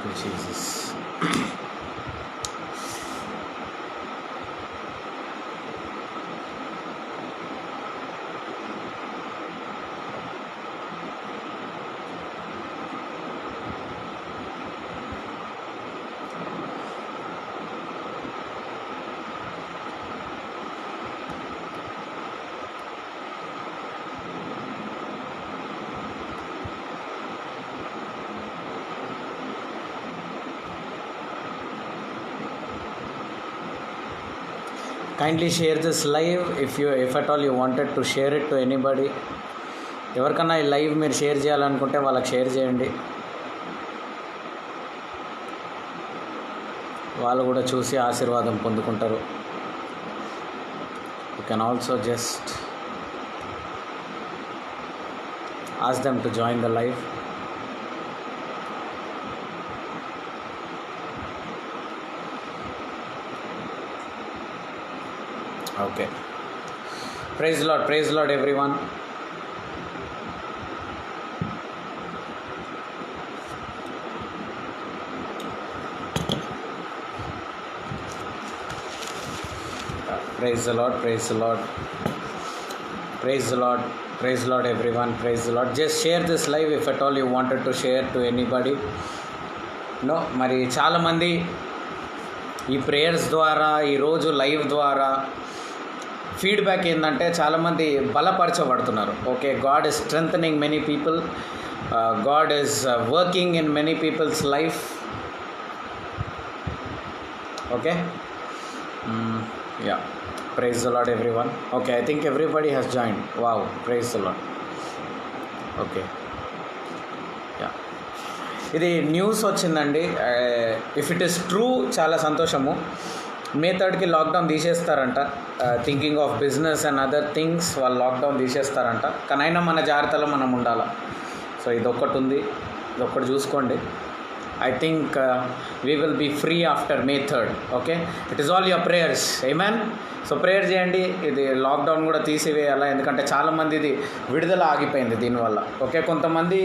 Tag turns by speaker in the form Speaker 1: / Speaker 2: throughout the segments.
Speaker 1: you, Jesus. Kindly share this live if at all you wanted to share it to anybody. ఎవరికన్నా ఈ live మీరు share చేయాలనుకుంటే వాళ్ళకి share చేయండి, వాళ్ళు కూడా చూసి ఆశీర్వాదం పొందుకుంటారు. You can also just ask them to join the live. Okay. Praise the Lord everyone. Praise the Lord, praise the Lord. Praise the Lord, praise the Lord everyone, praise the Lord. Just share this live if at all you wanted to share to anybody. No, మరి చాలామంది ఈ prayers ద్వారా, ఈరోజు live ద్వారా feedback ఏంటంటే చాలామంది బలపరచబడుతున్నారు. Okay, God is strengthening many people, God is working in many people's life. Okay, ya, praise the Lord everyone. Okay, I think everybody has joined. Wow, praise the Lord. Okay, ya, ఇది news వచ్చిందండి. If it is true చాలా సంతోషము. May 3కి lockdown తీసేస్తారంట. Thinking of business and other things వాళ్ళు lockdown తీసేస్తారంట. కానీ అయినా మన జాగ్రత్తలో మనం ఉండాలి. సో ఇదొక్కటి ఉంది, ఇదొక్కటి చూసుకోండి. I think we will be free after May 3rd. Okay, it is all your prayers. Amen. So prayer చేయండి, ఇది లాక్డౌన్ కూడా తీసివేయాలా, ఎందుకంటే చాలామంది ఇది విడుదల ఆగిపోయింది దీనివల్ల. ఓకే, కొంతమంది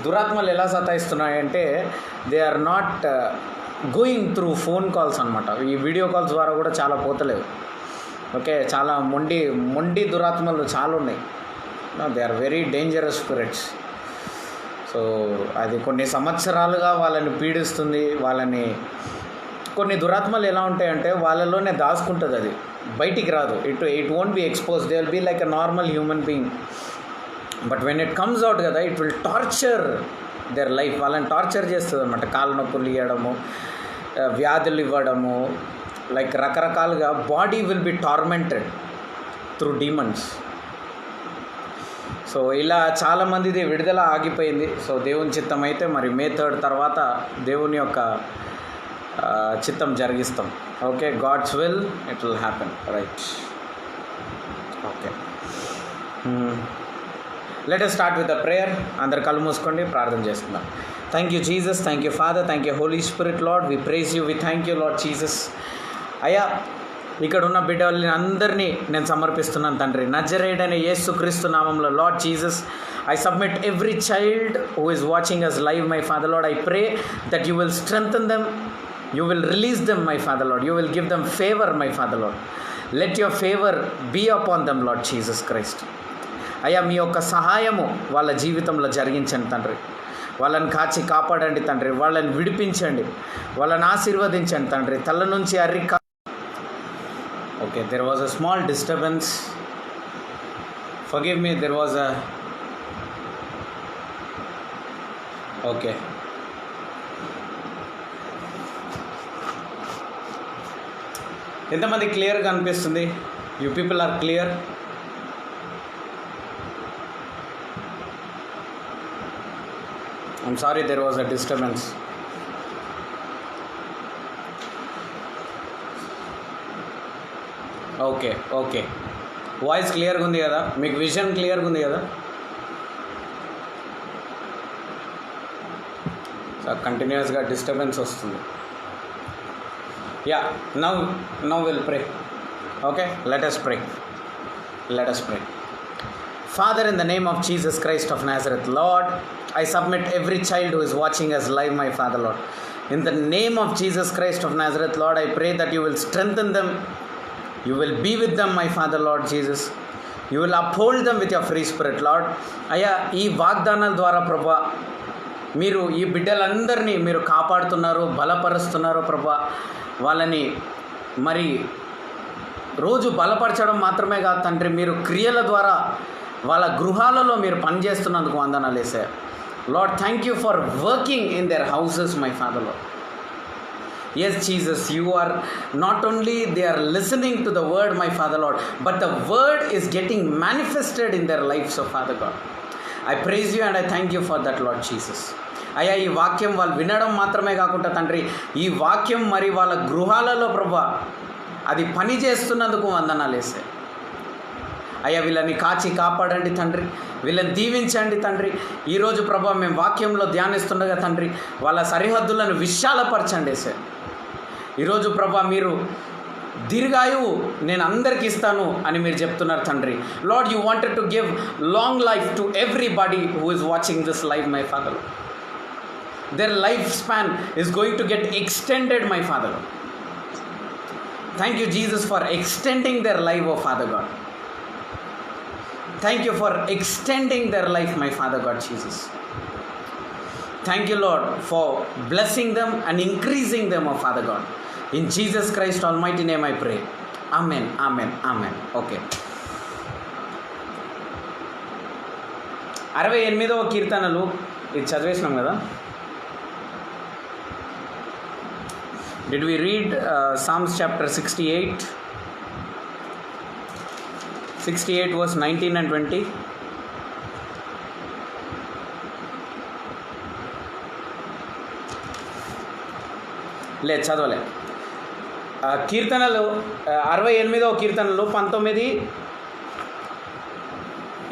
Speaker 1: దురాత్మలు ఎలా సతాయిస్తున్నాయంటే they are not going through phone calls అనమాట. ఈ వీడియో కాల్స్ ద్వారా కూడా చాలా పోతలేవు. ఓకే, చాలా మొండి దురాత్మలు చాలా ఉన్నాయి. They are very dangerous spirits. So అది కొన్ని సంవత్సరాలుగా వాళ్ళని పీడిస్తుంది. వాళ్ళని కొన్ని దురాత్మలు ఎలా ఉంటాయంటే వాళ్ళలోనే దాచుకుంటుంది, అది బయటికి రాదు. It won't be expose. They will be like a normal human being. But when it comes out కదా, it will torture their life. వాళ్ళని టార్చర్ చేస్తుంది అనమాట. కాళ్ళ నొప్పులు ఇవ్వడము, వ్యాధులు ఇవ్వడము, లైక్ రకరకాలుగా body will be tormented through demons. So ఇలా చాలామందిది విడుదల ఆగిపోయింది. సో దేవుని చిత్తం అయితే మరి May 3rd తర్వాత దేవుని యొక్క చిత్తం జరిగిస్తాం. Okay, God's will, it will happen, right. Okay, let us start with the prayer. అందరు కళ్ళు మూసుకోండి, ప్రార్థన చేసుకుందాం. Thank you Jesus, thank you father, thank you Holy Spirit Lord. We praise you, we thank you Lord Jesus. అయ్యా, ఇక్కడ ఉన్న బిడ్డల్ని అందరినీ నేను సమర్పిస్తున్నాను తండ్రి, నజరేయుడైన యేసుక్రీస్తు నామంలో. Lord Jesus, I submit every child who is watching us live, my Father Lord. I pray that you will strengthen them, you will release them, my Father Lord. You will give them favor, my Father Lord. Let your favor be upon them, Lord Jesus Christ. అయ్యా, మీ యొక్క సహాయము వాళ్ళ జీవితంలో జరిగించండి తండ్రి. వాళ్ళని కాచి కాపాడండి తండ్రి, వాళ్ళని విడిపించండి, వాళ్ళని ఆశీర్వదించండి తండ్రి. తల నుంచి అరికా. Okay, there was a small disturbance. Forgive me, there was a. Okay, ఎంతమంది క్లియర్గా అనిపిస్తుంది? You people are clear? I'm sorry, there was a disturbance. Okay, okay, voice క్లియర్గా ఉంది కదా? మీకు విజన్ క్లియర్గా ఉంది కదా? సో కంటిన్యూస్గా డిస్టర్బెన్స్ వస్తుంది. Yeah, now will pray. Okay, let us pray. Father, in the name of Jesus Christ of Nazareth, Lord, I submit every child who is watching us live, my Father, Lord. In the name of Jesus Christ of Nazareth, Lord, I pray that you will strengthen them. You will be with them, my Father, Lord Jesus. You will uphold them with your free spirit, Lord. అయ్యా, ఈ వాగ్దానాల ద్వారా ప్రభా మీరు ఈ బిడ్డలందరినీ మీరు కాపాడుతున్నారు, బలపరుస్తున్నారు ప్రభా. వాళ్ళని మరి రోజు బలపరచడం మాత్రమే కాదు తండ్రి, మీరు క్రియల ద్వారా వాళ్ళ గృహాలలో మీరు పనిచేస్తున్నందుకు వందనాలు యేసయ్యా. Lord, thank you for working in their houses, my father Lord. Yes, Jesus, you are not only they are listening to the word, my Father Lord, but the word is getting manifested in their lives, oh Father God. I praise you and I thank you for that, Lord Jesus. అయ్యా, ఈ వాక్యం వాళ్ళు వినడం మాత్రమే కాకుండా తండ్రి, ఈ వాక్యం మరి వాళ్ళ గృహాలలో ప్రభా అది పని చేస్తున్నందుకు వందనాలు వేసే. అయ్యా, వీళ్ళని కాచి కాపాడండి తండ్రి, వీళ్ళని దీవించండి తండ్రి. ఈరోజు ప్రభా మేము వాక్యంలో ధ్యానిస్తుండగా తండ్రి వాళ్ళ సరిహద్దులను విశాలపరచండి సార్. ఈరోజు ప్రభా మీరు దీర్ఘాయువు నేను అందరికి ఇస్తాను అని మీరు చెప్తున్నారు తండ్రి. Lord, you wanted to give long life to everybody who is watching this live, my father. Their life span is going to get extended, my father. Thank you Jesus for extending their life, O father God. Thank you for extending their life, my Father God Jesus. Thank you, Lord, for blessing them and increasing them, oh Father God. In Jesus Christ almighty name I pray. Amen, amen, amen. Okay. 68వ కీర్తనలు ఇది చదివేసినాం కదా. Did we read Psalms chapter 68? 68 verse 19 and 20. లేదు, చదవలే. కీర్తనలు 68వ కీర్తనలు 19,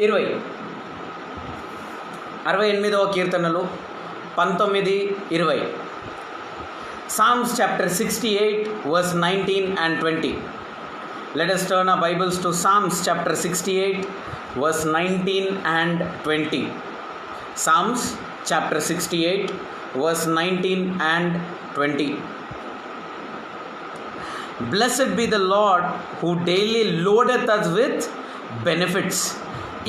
Speaker 1: 20. 68వ కీర్తనలు 19, 20. Psalms chapter 68 verse 19 and 20. Let us turn our Bibles to Psalms chapter 68 verse 19 and 20. Psalms chapter 68 verse 19 and 20. Blessed be the Lord who daily loadeth us with benefits,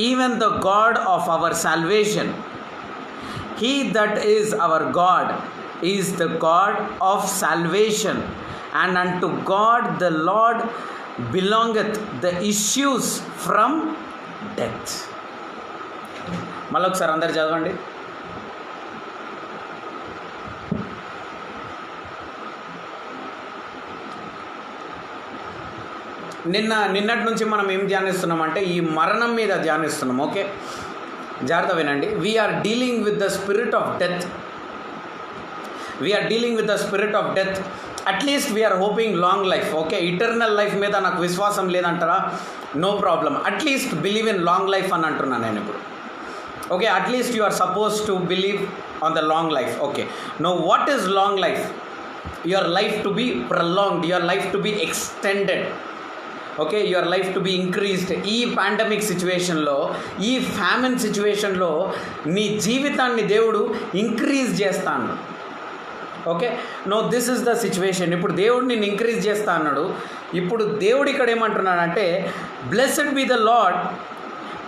Speaker 1: even the God of our salvation. He that is our God is the God of salvation, and unto God the Lord belongeth the issues from death. మళ్ళొకసారి అందరు చదవండి. నిన్నటి నుంచి మనం ఏం ధ్యానిస్తున్నాం అంటే ఈ మరణం మీద ధ్యానిస్తున్నాం. ఓకే, జాగ్రత్త వినండి. We're dealing with the spirit of death. We're dealing with the spirit of death. At least we're hoping long life. Okay, eternal life మీద నాకు విశ్వాసం లేదంటారా? No problem. At least believe in long life అని అంటున్నాను నేను ఇప్పుడు. Okay, at least you are suppose to believe on the long life. Okay, no what is long life? Your life to be prolonged, your life to be extended. Okay, your life to be increased. ఈ pandemic సిచ్యువేషన్లో, ఈ famine సిచ్యువేషన్లో నీ జీవితాన్ని దేవుడు increase చేస్తాను. Okay, know this is the situation. ఇప్పుడు దేవుడు నిన్ను ఇంక్రీజ్ చేస్తా అన్నాడు. ఇప్పుడు దేవుడు ఇక్కడ ఏమంటున్నాడంటే, blessed be the Lord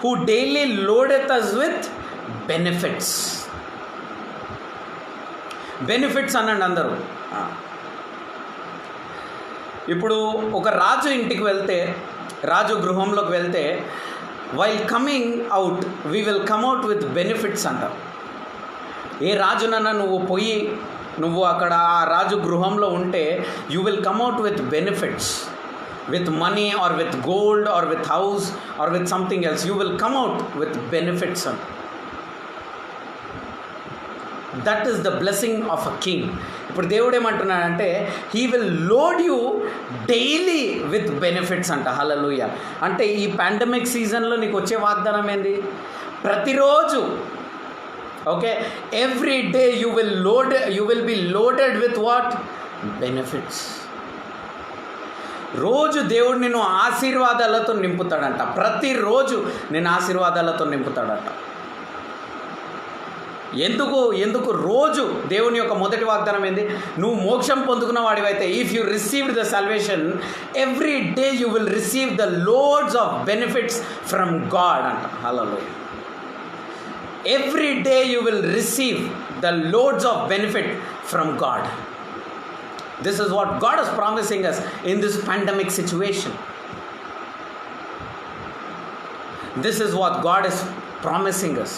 Speaker 1: who daily loadeth us with benefits. Benefits అనండి అందరూ. ఇప్పుడు ఒక రాజు ఇంటికి వెళ్తే, రాజు గృహంలోకి వెళ్తే, while coming out we will come out with benefits అంటారు. ఏ రాజునన్నా నువ్వు అక్కడ ఆ రాజు గృహంలో ఉంటే you will come out with benefits, with money or with gold or with house or with something else. You will come out with benefits అంట. That is the blessing of a king. ఇప్పుడు దేవుడు ఏమంటున్నాడంటే he will load you daily with benefits అంట. Hallelujah. అంటే ఈ pandemic సీజన్లో నీకు వచ్చే వాగ్దానం ఏంది? ప్రతిరోజు, okay, every day you will B loaded with what? Benefits. రోజు దేవుడు నిన్ను ఆశీర్వాదాలతో నింపుతాడంట. ప్రతిరోజు నేను ఆశీర్వాదాలతో నింపుతాడంట. ఎందుకు రోజు దేవుని యొక్క మొదటి వాగ్దానం ఏంది? నువ్వు మోక్షం పొందుకున్న వాడివైతే, if you received the salvation, every day you will receive the loads of benefits from God అంట. Hallelujah. Every day you will receive the loads of benefit from God. This is what God is promising us in this pandemic situation. This is what God is promising us.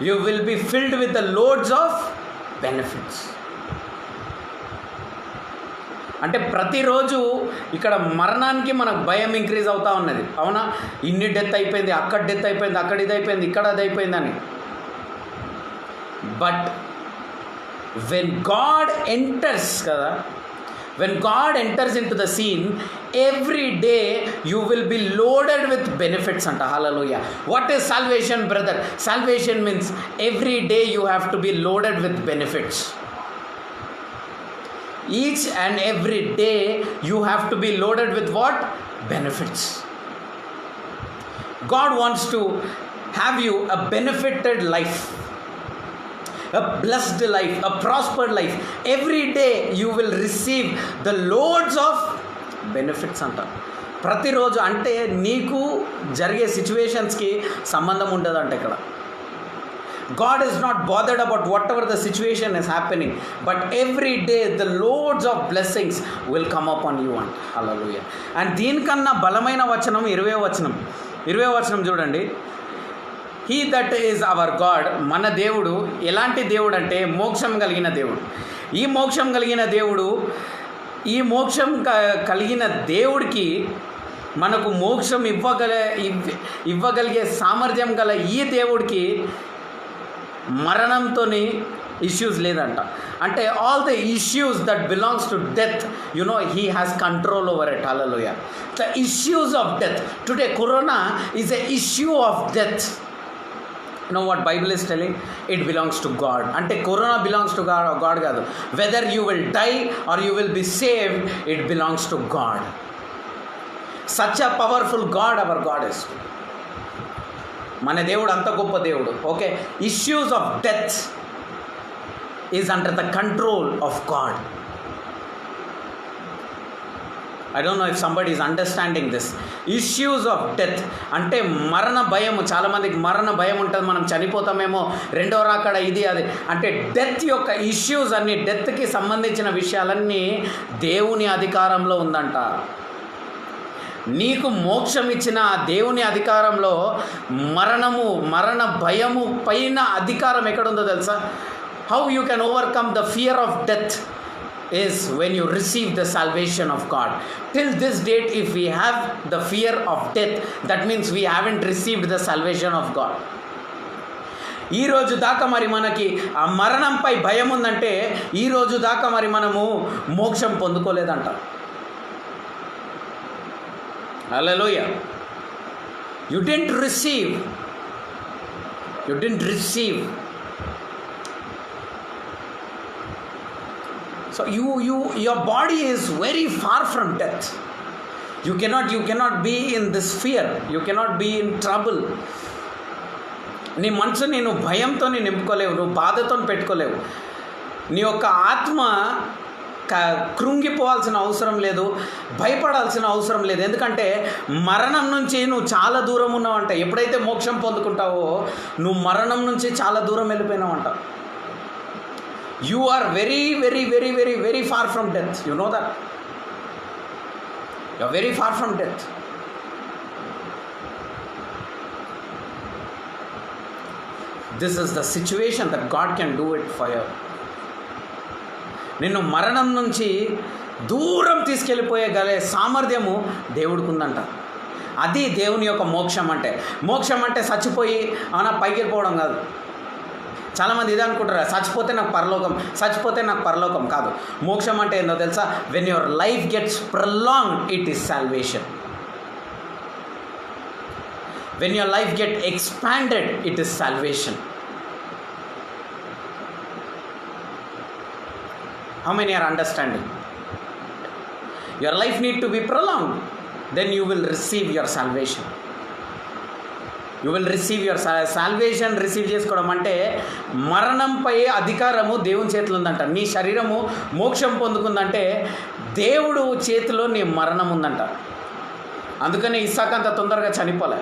Speaker 1: You will be filled with the loads of benefits. అంటే ప్రతిరోజు ఇక్కడ మరణానికి మనకు భయం increase అవుతూ ఉన్నది. అవునా? ఇన్ని డెత్ అయిపోయింది, అక్కడ డెత్ అయిపోయింది, అక్కడ ఇది అయిపోయింది, ఇక్కడ అది అయిపోయిందని. But when God enters kada, when God enters into the scene, every day you will be loaded with benefits anta. Hallelujah. What is salvation, brother? Salvation means every day you have to be loaded with benefits. Each and every day you have to be loaded with what? Benefits. God wants to have you a benefited life, a blessed life, a prospered life. Every day you will receive the loads of benefits అంట. ప్రతిరోజు అంటే నీకు జరిగే సిచ్యువేషన్స్కి సంబంధం ఉండదంట ఇక్కడ. God is not bothered about whatever the situation is happening, but every day the loads of blessings will come upon you అంట. హల్లెలూయా. And దీనికన్నా బలమైన వచనం 20వ వచనం చూడండి. He that is our God. మన దేవుడు ఎలాంటి దేవుడు అంటే మోక్షం కలిగిన దేవుడు. ఈ మోక్షం కలిగిన దేవుడికి మనకు మోక్షం ఇవ్వగలిగే సామర్థ్యం గల ఈ దేవుడికి మరణంతో ఇష్యూస్ లేదంట. అంటే all the issues that belongs to death, he has control over it. Hallelujah. The issues of death today, corona is a issue of death. You know what Bible is telling? It belongs to God. Ante corona belongs to God kaadu. Whether you will die or you will be saved, it belongs to God. Such a powerful God our God is. Mana దేవుడు అంత గొప్ప దేవుడు. Okay, issues of death is under the control of God. I don't know if somebody is understanding this. Issues of death అంటే మరణ భయము. చాలామందికి మరణ భయం ఉంటుంది, మనం చనిపోతామేమో, రెండో రాకడ, ఇది అది. అంటే డెత్ యొక్క ఇష్యూస్ అన్నీ, డెత్కి సంబంధించిన విషయాలన్నీ దేవుని అధికారంలో ఉందంట. నీకు మోక్షం ఇచ్చిన దేవుని అధికారంలో మరణ భయము పైన అధికారం ఎక్కడుందో తెలుసా? How you can overcome the fear of death is when you receive the salvation of God. Till this date, if we have the fear of death, that means we haven't received the salvation of God. ఈ రోజు దాకా మరి మనకి ఆ మరణంపై భయం ఉందంటే ఈ రోజు దాకా మరి మనము మోక్షం పొందుకోలేదంట. హల్లెలూయా. You didn't receive. So your body is very far from death. You cannot be in this fear. You cannot be in trouble. నీ మనసుని నువ్వు భయంతో నింపుకోలేవు, నువ్వు బాధతో పెట్టుకోలేవు. నీ యొక్క ఆత్మ కృంగిపోవాల్సిన అవసరం లేదు, భయపడాల్సిన అవసరం లేదు. ఎందుకంటే మరణం నుంచి నువ్వు చాలా దూరం ఉన్నావంట. ఎప్పుడైతే మోక్షం పొందుకుంటావో నువ్వు మరణం నుంచి చాలా దూరం వెళ్ళిపోయినావంట. You are very, very, very, very, very far from death. You know that? You are very far from death. This is the situation that God can do it for you. నిన్ను మరణం నుంచి దూరం తీసుకెళ్ళిపోయగలే సామర్థ్యము దేవుడికి ఉందంట. అది దేవుని యొక్క మోక్షం అంటే. మోక్షం అంటే చచ్చిపోయి పైకి వెళ్ళిపోవడం కాదు. చాలామంది ఇది అనుకుంటారు, చచ్చిపోతే నాకు పరలోకం కాదు. మోక్షం అంటే ఏందో తెలుసా? When your life gets prolonged, it is salvation. When your life get expanded, it is salvation. How many are understanding? your life need to be prolonged, then you will receive your salvation. You will receive your salvation. Receive చేసుకోవడం అంటే మరణంపై అధికారము దేవుని చేతిలో ఉందంట. నీ శరీరము మోక్షం పొందుకుందంటే దేవుడు చేతిలో నీ మరణం ఉందంట. అందుకని ఇస్సాకు అంత తొందరగా చనిపోలే.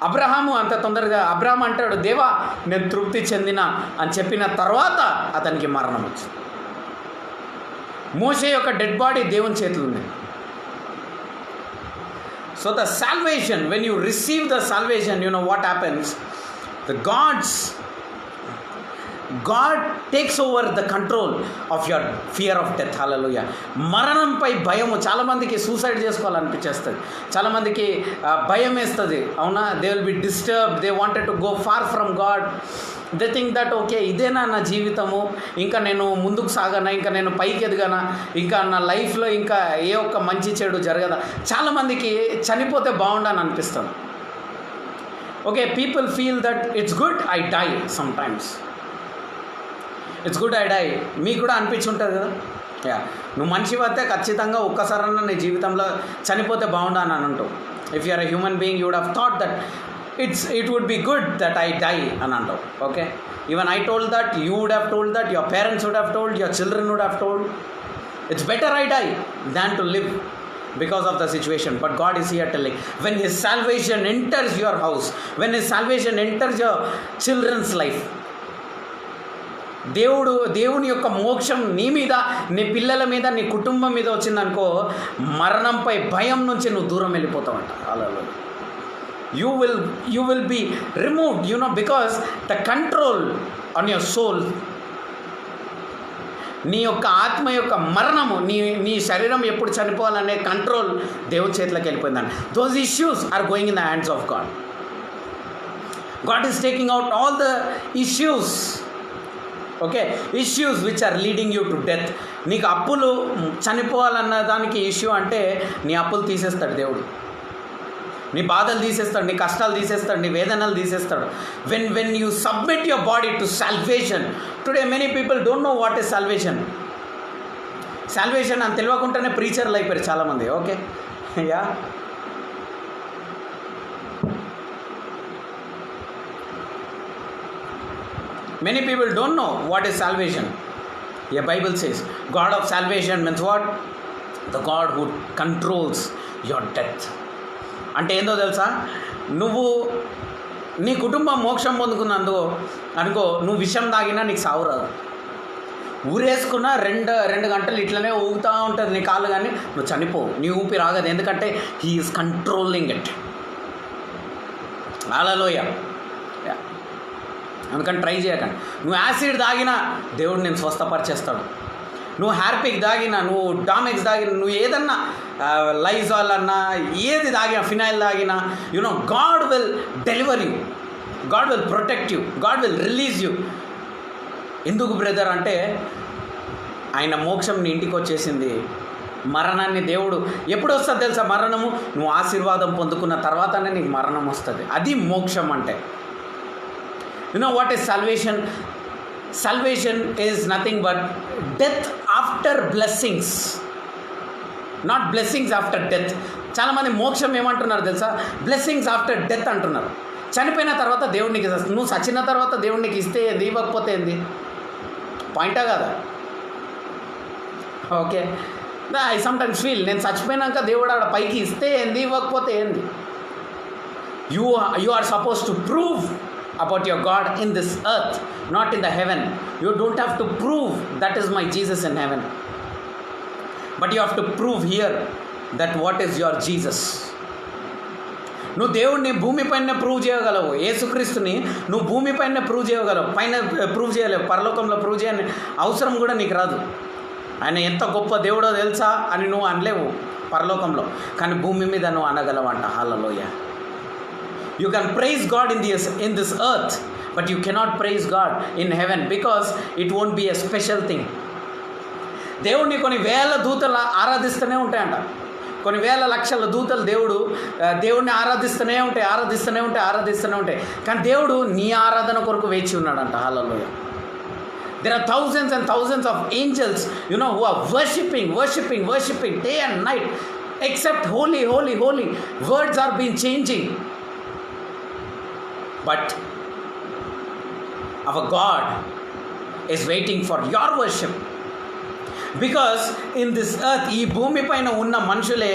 Speaker 1: అబ్రహాము అంత తొందరగా, అబ్రహాం అంటాడు దేవా నేను తృప్తి చెందిన అని చెప్పిన తర్వాత అతనికి మరణం వచ్చింది. మోషే యొక్క డెడ్ బాడీ దేవుని చేతిలో ఉంది. So the salvation, when you receive the salvation, you know what happens? God takes over the control of your fear of death. Hallelujah. మరణంపై భయము. చాలామందికి సూసైడ్ చేసుకోవాలనిపించేస్తుంది, చాలామందికి భయం వేస్తుంది. అవునా? They will be disturbed, they wanted to go far from God. They think that okay ఇదేనా నా జీవితము, ఇంకా నేను ముందుకు సాగనా, ఇంకా నేను పైకి ఎదగనా, ఇంకా నా లైఫ్లో ఇంకా ఏ ఒక్క మంచి చెడు జరగదా. చాలామందికి చనిపోతే బాగుండని అనిపిస్తుంది. Okay, people feel that it's good I die sometimes, it's good I die. మీకు కూడా అనిపించి ఉంటుంది కదా. యా, నువ్వు మనిషి వస్తే ఖచ్చితంగా ఒక్కసారన్నా నీ జీవితంలో చనిపోతే బాగుండా అని అంటావు. If you are a human being you would have thought that it would be good that I die అని అంటావు. Okay, even I told that, you would have told that, your parents would have told, your children would have told. It's better I die than to live because of the situation. But God is here telling, when His salvation enters your house, when His salvation enters your children's life, దేవుని యొక్క మోక్షం నీ మీద, నీ పిల్లల మీద, నీ కుటుంబం మీద వచ్చిందనుకో, మరణంపై భయం నుంచి నువ్వు దూరం వెళ్ళిపోతావంట. అలా you will be removed, because the control on your soul, నీ యొక్క ఆత్మ యొక్క మరణము, నీ శరీరం ఎప్పుడు చనిపోవాలనే కంట్రోల్ దేవుని చేతిలోకి వెళ్ళిపోయిందని. those issues are going in the hands of God is taking out all the issues, okay, issues which are leading you to death. నీకు అప్పులు, చనిపోవాలన్న దానికి ఇష్యూ అంటే నీ అప్పులు తీసేస్తాడు దేవుడు, నీ బాధలు తీసేస్తాడు, నీ కష్టాలు తీసేస్తాడు, నీ వేదనలు తీసేస్తాడు. when you submit your body to salvation. Today many people don't know what is salvation అని తెలియకుండానే ప్రీచర్లు అయిపోయారు చాలామంది. Okay, yeah, many people don't know what is salvation. The Bible says God of salvation means what? The God who controls your death. అంటే ఏందో తెలుసా? నువ్వు నీ కుటుంబం మోక్షం పొందుకున్నందు అనుకో, నువ్వు విషం తాగినా నీకు సావు రాదు. ఊరేసుకున్నా రెండు గంటలు ఇట్లనే ఊగుతూ ఉంటుంది నీ కాళ్ళు, కానీ నువ్వు చనిపోవు, నీ ఊపి రాగదు. ఎందుకంటే హీ ఈజ్ కంట్రోలింగ్ ఇట్. హల్లెలూయా. అందుకని ట్రై చేయకండి. నువ్వు యాసిడ్ తాగినా దేవుడు నేను స్వస్థపరిచేస్తాడు. నువ్వు హ్యార్పిక్ తాగినా, నువ్వు డామెక్స్ తాగినా, నువ్వు ఏదన్నా లైజాల్ అన్నా, ఏది తాగినా, ఫినాయిల్ తాగినా, God will deliver you, God will protect you, God will release you. ఎందుకు బ్రదర్ అంటే ఆయన మోక్షం నీ ఇంటికి వచ్చేసింది. మరణాన్ని దేవుడు ఎప్పుడు వస్తుంది తెలుసా? మరణము నువ్వు ఆశీర్వాదం పొందుకున్న తర్వాతనే నీకు మరణం వస్తుంది. అది మోక్షం అంటే. What is salvation? Salvation is nothing but death after blessings, not blessings after death. చాలామంది మోక్షం ఏమంటున్నారు తెలుసా? బ్లెస్సింగ్స్ ఆఫ్టర్ డెత్ అంటున్నారు. చనిపోయిన తర్వాత దేవుడికి, నువ్వు చచ్చిన తర్వాత దేవుడికి ఇస్తే ఏంది, ఇవ్వకపోతే ఏంది? పాయింటా కదా? ఓకే, ఐ సమ్టైమ్స్ ఫీల్ నేను చచ్చిపోయినాక దేవుడు ఆడ పైకి ఇస్తే ఏంది, ఇవ్వకపోతే ఏంది? You are suppose to prove about your God in this earth, not in the heaven. You don't have to prove that is my Jesus in heaven, but you have to prove here that what is your Jesus. నువ్వు దేవుడిని భూమిపైన prove చేయగలవు, యేసుక్రీస్తుని నువ్వు భూమిపైన prove చేయగలవు, పైన prove చేయలేవు, పరలోకంలో ప్రూవ్ చేయని అవసరం కూడా నీకు రాదు. ఆయన ఎంత గొప్ప దేవుడో తెలుసా అని నువ్వు అనలేవు పరలోకంలో, కానీ భూమి మీద నువ్వు అనగలవంట. హల్లెలూయా. You can praise God in this earth, but you cannot praise God in heaven because it won't be a special thing. దేవుడిని కొన్ని వేల దూతలు ఆరాధిస్తూనే ఉంటాయంట, కొన్ని వేల లక్షల దూతలు దేవుడిని ఆరాధిస్తూనే ఉంటాయి. కానీ దేవుడు నీ ఆరాధన కొరకు వేచి ఉన్నాడంట. హల్లెలూయా. There are thousands and thousands of angels, who are worshipping day and night, except holy, holy, holy. Words are being changing. But our God is waiting for your worship. Because in this earth, ఈ భూమి పైన ఉన్న మనుషులే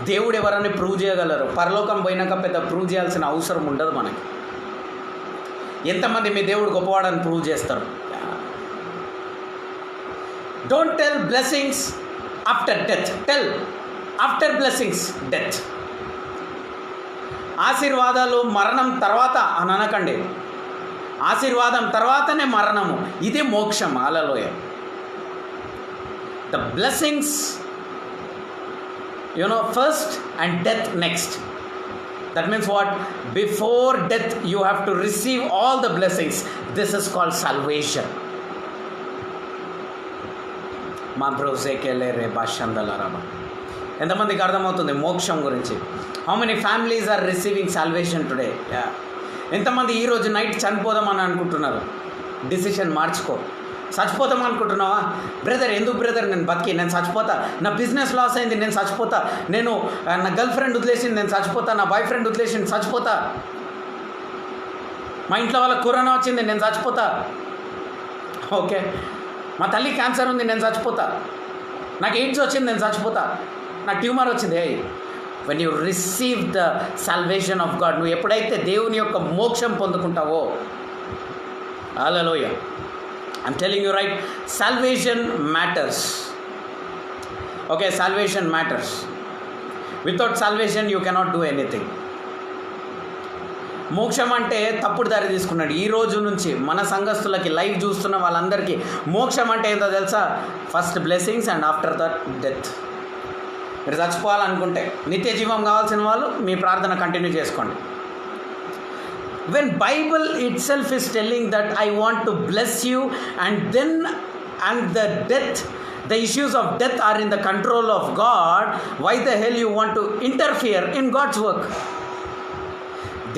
Speaker 1: దేవుడు ఎవరని prove చేయగలరు. పరలోకం పోయినాక పెద్ద ప్రూవ్ చేయాల్సిన అవసరం ఉండదు మనకి. ఎంతమంది మీ దేవుడు గొప్పవాడని ప్రూవ్ చేస్తారు? Don't tell blessings after death, tell after blessings death. ఆశీర్వాదాలు మరణం తర్వాత అని అనకండి. ఆశీర్వాదం తర్వాతనే మరణము, ఇది మోక్షం. హల్లెలూయా. The blessings, first and death next. That means what? Before death you have to receive all the blessings. This is called salvation. మా బ్రోజేకెళ్ళే రే భాషందలారాబా. ఎంతమందికి అర్థమవుతుంది మోక్షం గురించి? How many families are receiving salvation today? ఎంతమంది ఈరోజు నైట్ చనిపోదామని అనుకుంటున్నారు? డిసిషన్ మార్చుకో. చచ్చిపోతాం అనుకుంటున్నావా? బ్రదర్, ఎందుకు బ్రదర్ నేను బతికి, నేను చచ్చిపోతా, నా బిజినెస్ లాస్ అయింది, నేను చచ్చిపోతా, నేను నా గర్ల్ ఫ్రెండ్ వదిలేసింది, నేను చచ్చిపోతా, నా బాయ్ ఫ్రెండ్ వదిలేసింది, చచ్చిపోతా, మా ఇంట్లో వాళ్ళకి కరోనా వచ్చింది, నేను చచ్చిపోతా, ఓకే, మా తల్లి క్యాన్సర్ ఉంది, నేను చచ్చిపోతా, నాకు ఎయిడ్స్ వచ్చింది, నేను చచ్చిపోతా, నాకు ట్యూమర్ వచ్చింది. When you receive the salvation of God, నువ్వు ఎప్పుడైతే దేవుని యొక్క మోక్షం పొందుకుంటావో, హల్లెలూయా. I'm telling you, right? Salvation matters. Okay, salvation matters. Without salvation you cannot do anything. మోక్షం అంటే తప్పుడు దారి తీసుకున్నాడు. ఈ రోజు నుంచి మన సంఘస్థులకి, లైవ్ చూస్తున్న వాళ్ళందరికీ మోక్షం అంటే ఏంటో తెలుసా? First blessings and after that death. మీరు చచ్చిపోవాలనుకుంటే, నిత్య జీవం కావాల్సిన వాళ్ళు మీ ప్రార్థన కంటిన్యూ చేసుకోండి. When Bible itself is telling that I want to bless you, and the death, the issues of death are in the control of God, why the hell you want to interfere in God's work?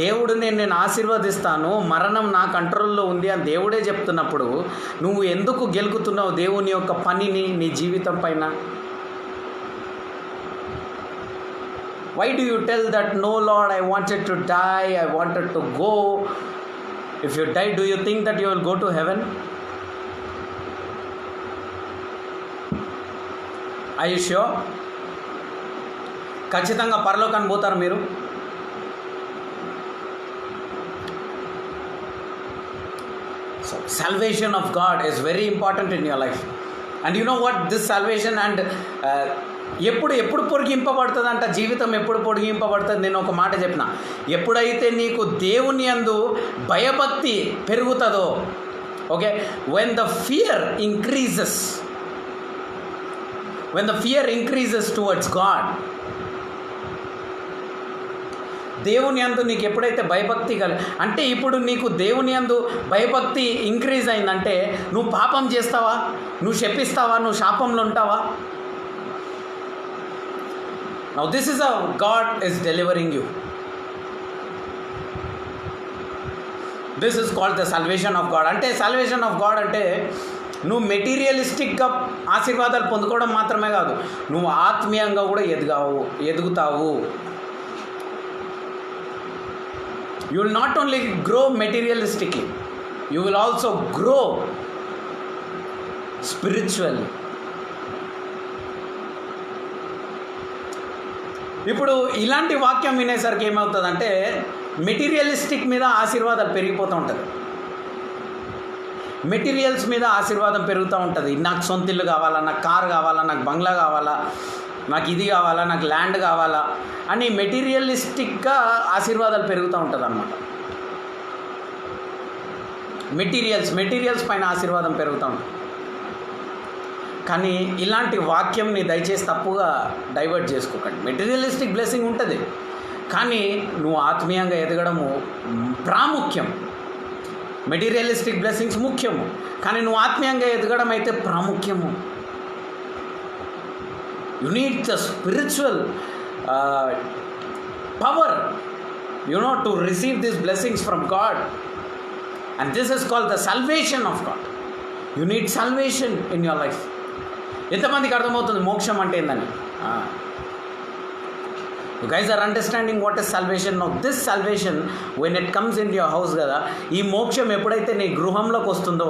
Speaker 1: దేవుడు నేను ఆశీర్వదిస్తాను, మరణం నా కంట్రోల్లో ఉంది అని దేవుడే చెప్తున్నప్పుడు నువ్వు ఎందుకు గెలుకుతున్నావు దేవుని యొక్క పనిని నీ జీవితం పైన? Why do you tell that, no Lord, I wanted to die, I wanted to go? If you die, do you think that you will go to heaven? Are you sure? ఖచ్చితంగా పరలోకానికి పోతారు మీరు? So salvation of God is very important in your life. And you know what? This salvation and ఎప్పుడు పొడిగింపబడుతుంది అంట, జీవితం ఎప్పుడు పొడిగింపబడుతుంది? నేను ఒక మాట చెప్పిన, ఎప్పుడైతే నీకు దేవుని యందు భయభక్తి పెరుగుతుందో, okay, when the fear increases towards God, దేవుని యందు నీకు ఎప్పుడైతే భయభక్తి అంటే, ఇప్పుడు నీకు దేవుని యందు భయభక్తి ఇంక్రీజ్ అయిందంటే నువ్వు పాపం చేస్తావా? నువ్వు శపిస్తావా? నువ్వు శాపంలో ఉంటావా? Now this is how God is delivering you. This is called the salvation of God. అంటే salvation of God అంటే నువ్వు మెటీరియలిస్టిక్గా ఆశీర్వాదాలు పొందుకోవడం మాత్రమే కాదు, నువ్వు ఆత్మీయంగా కూడా ఎదుగుతావు. You will not only grow materialistically, you will also grow spiritually. ఇప్పుడు ఇలాంటి వాక్యం వినేసరికి ఏమవుతుందంటే, మెటీరియలిస్టిక్ మీద ఆశీర్వాదాలు పెరిగిపోతూ ఉంటుంది, మెటీరియల్స్ మీద ఆశీర్వాదం పెరుగుతూ ఉంటుంది. నాకు సొంత ఇల్లు కావాలా, నాకు కార్ కావాలా, నాకు బంగ్లా కావాలా, నాకు ఇది కావాలా, నాకు ల్యాండ్ కావాలా అని మెటీరియలిస్టిక్గా ఆశీర్వాదాలు పెరుగుతూ ఉంటుంది అన్నమాట. మెటీరియల్స్ పైన ఆశీర్వాదం పెరుగుతూ ఉంటుంది. కానీ ఇలాంటి వాక్యంని దయచేసి తప్పుగా డైవర్ట్ చేసుకోకండి. మెటీరియలిస్టిక్ బ్లెస్సింగ్ ఉంటుంది, కానీ నువ్వు ఆత్మీయంగా ఎదగడము ప్రాముఖ్యం. మెటీరియలిస్టిక్ బ్లెస్సింగ్స్ ముఖ్యము, కానీ నువ్వు ఆత్మీయంగా ఎదగడం అయితే ప్రాముఖ్యము. You need the spiritual power, to receive these blessings from God, and this is called the salvation of God. You need salvation in your life. ఎంతమందికి అర్థమవుతుంది మోక్షం అంటే ఏందని? You guys are understanding what is salvation now. This salvation when it comes into your house కదా, ఈ మోక్షం ఎప్పుడైతే నీ గృహంలోకి వస్తుందో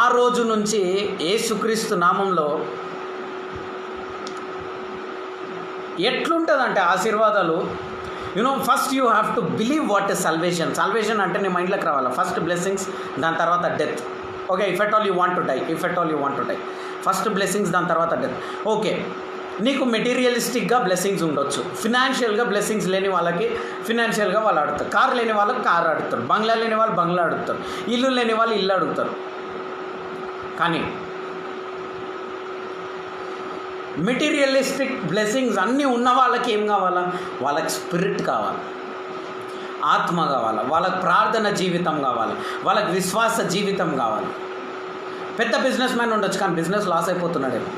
Speaker 1: ఆ రోజు నుంచి యేసుక్రీస్తు నామంలో ఎట్లుంటుందంటే ఆశీర్వాదాలు. First you have to believe what is salvation. Salvation అంటే నీ మైండ్లోకి రావాలి. ఫస్ట్ బ్లెస్సింగ్స్, దాని తర్వాత death. Okay, if at all you want to die, first blessings, దాని తర్వాత డెత్. ఓకే, నీకు మెటీరియలిస్టిక్గా బ్లెస్సింగ్స్ ఉండొచ్చు, ఫినాన్షియల్గా బ్లెస్సింగ్స్ లేని వాళ్ళకి ఫినాన్షియల్గా వాళ్ళు అడుగుతారు, కారు లేని వాళ్ళకి కారు అడుగుతారు, బంగ్లా లేని వాళ్ళు బంగ్లా అడుగుతారు, ఇల్లు లేని వాళ్ళు ఇల్లు అడుగుతారు. కానీ మెటీరియలిస్టిక్ బ్లెస్సింగ్స్ అన్నీ ఉన్న వాళ్ళకి ఏం కావాలా? వాళ్ళకి స్పిరిట్ కావాలి, ఆత్మ కావాలి, వాళ్ళకి ప్రార్థన జీవితం కావాలి, వాళ్ళకి విశ్వాస జీవితం కావాలి. పెద్ద బిజినెస్ మ్యాన్ ఉండొచ్చు కానీ బిజినెస్ లాస్ అయిపోతున్నాడేమో.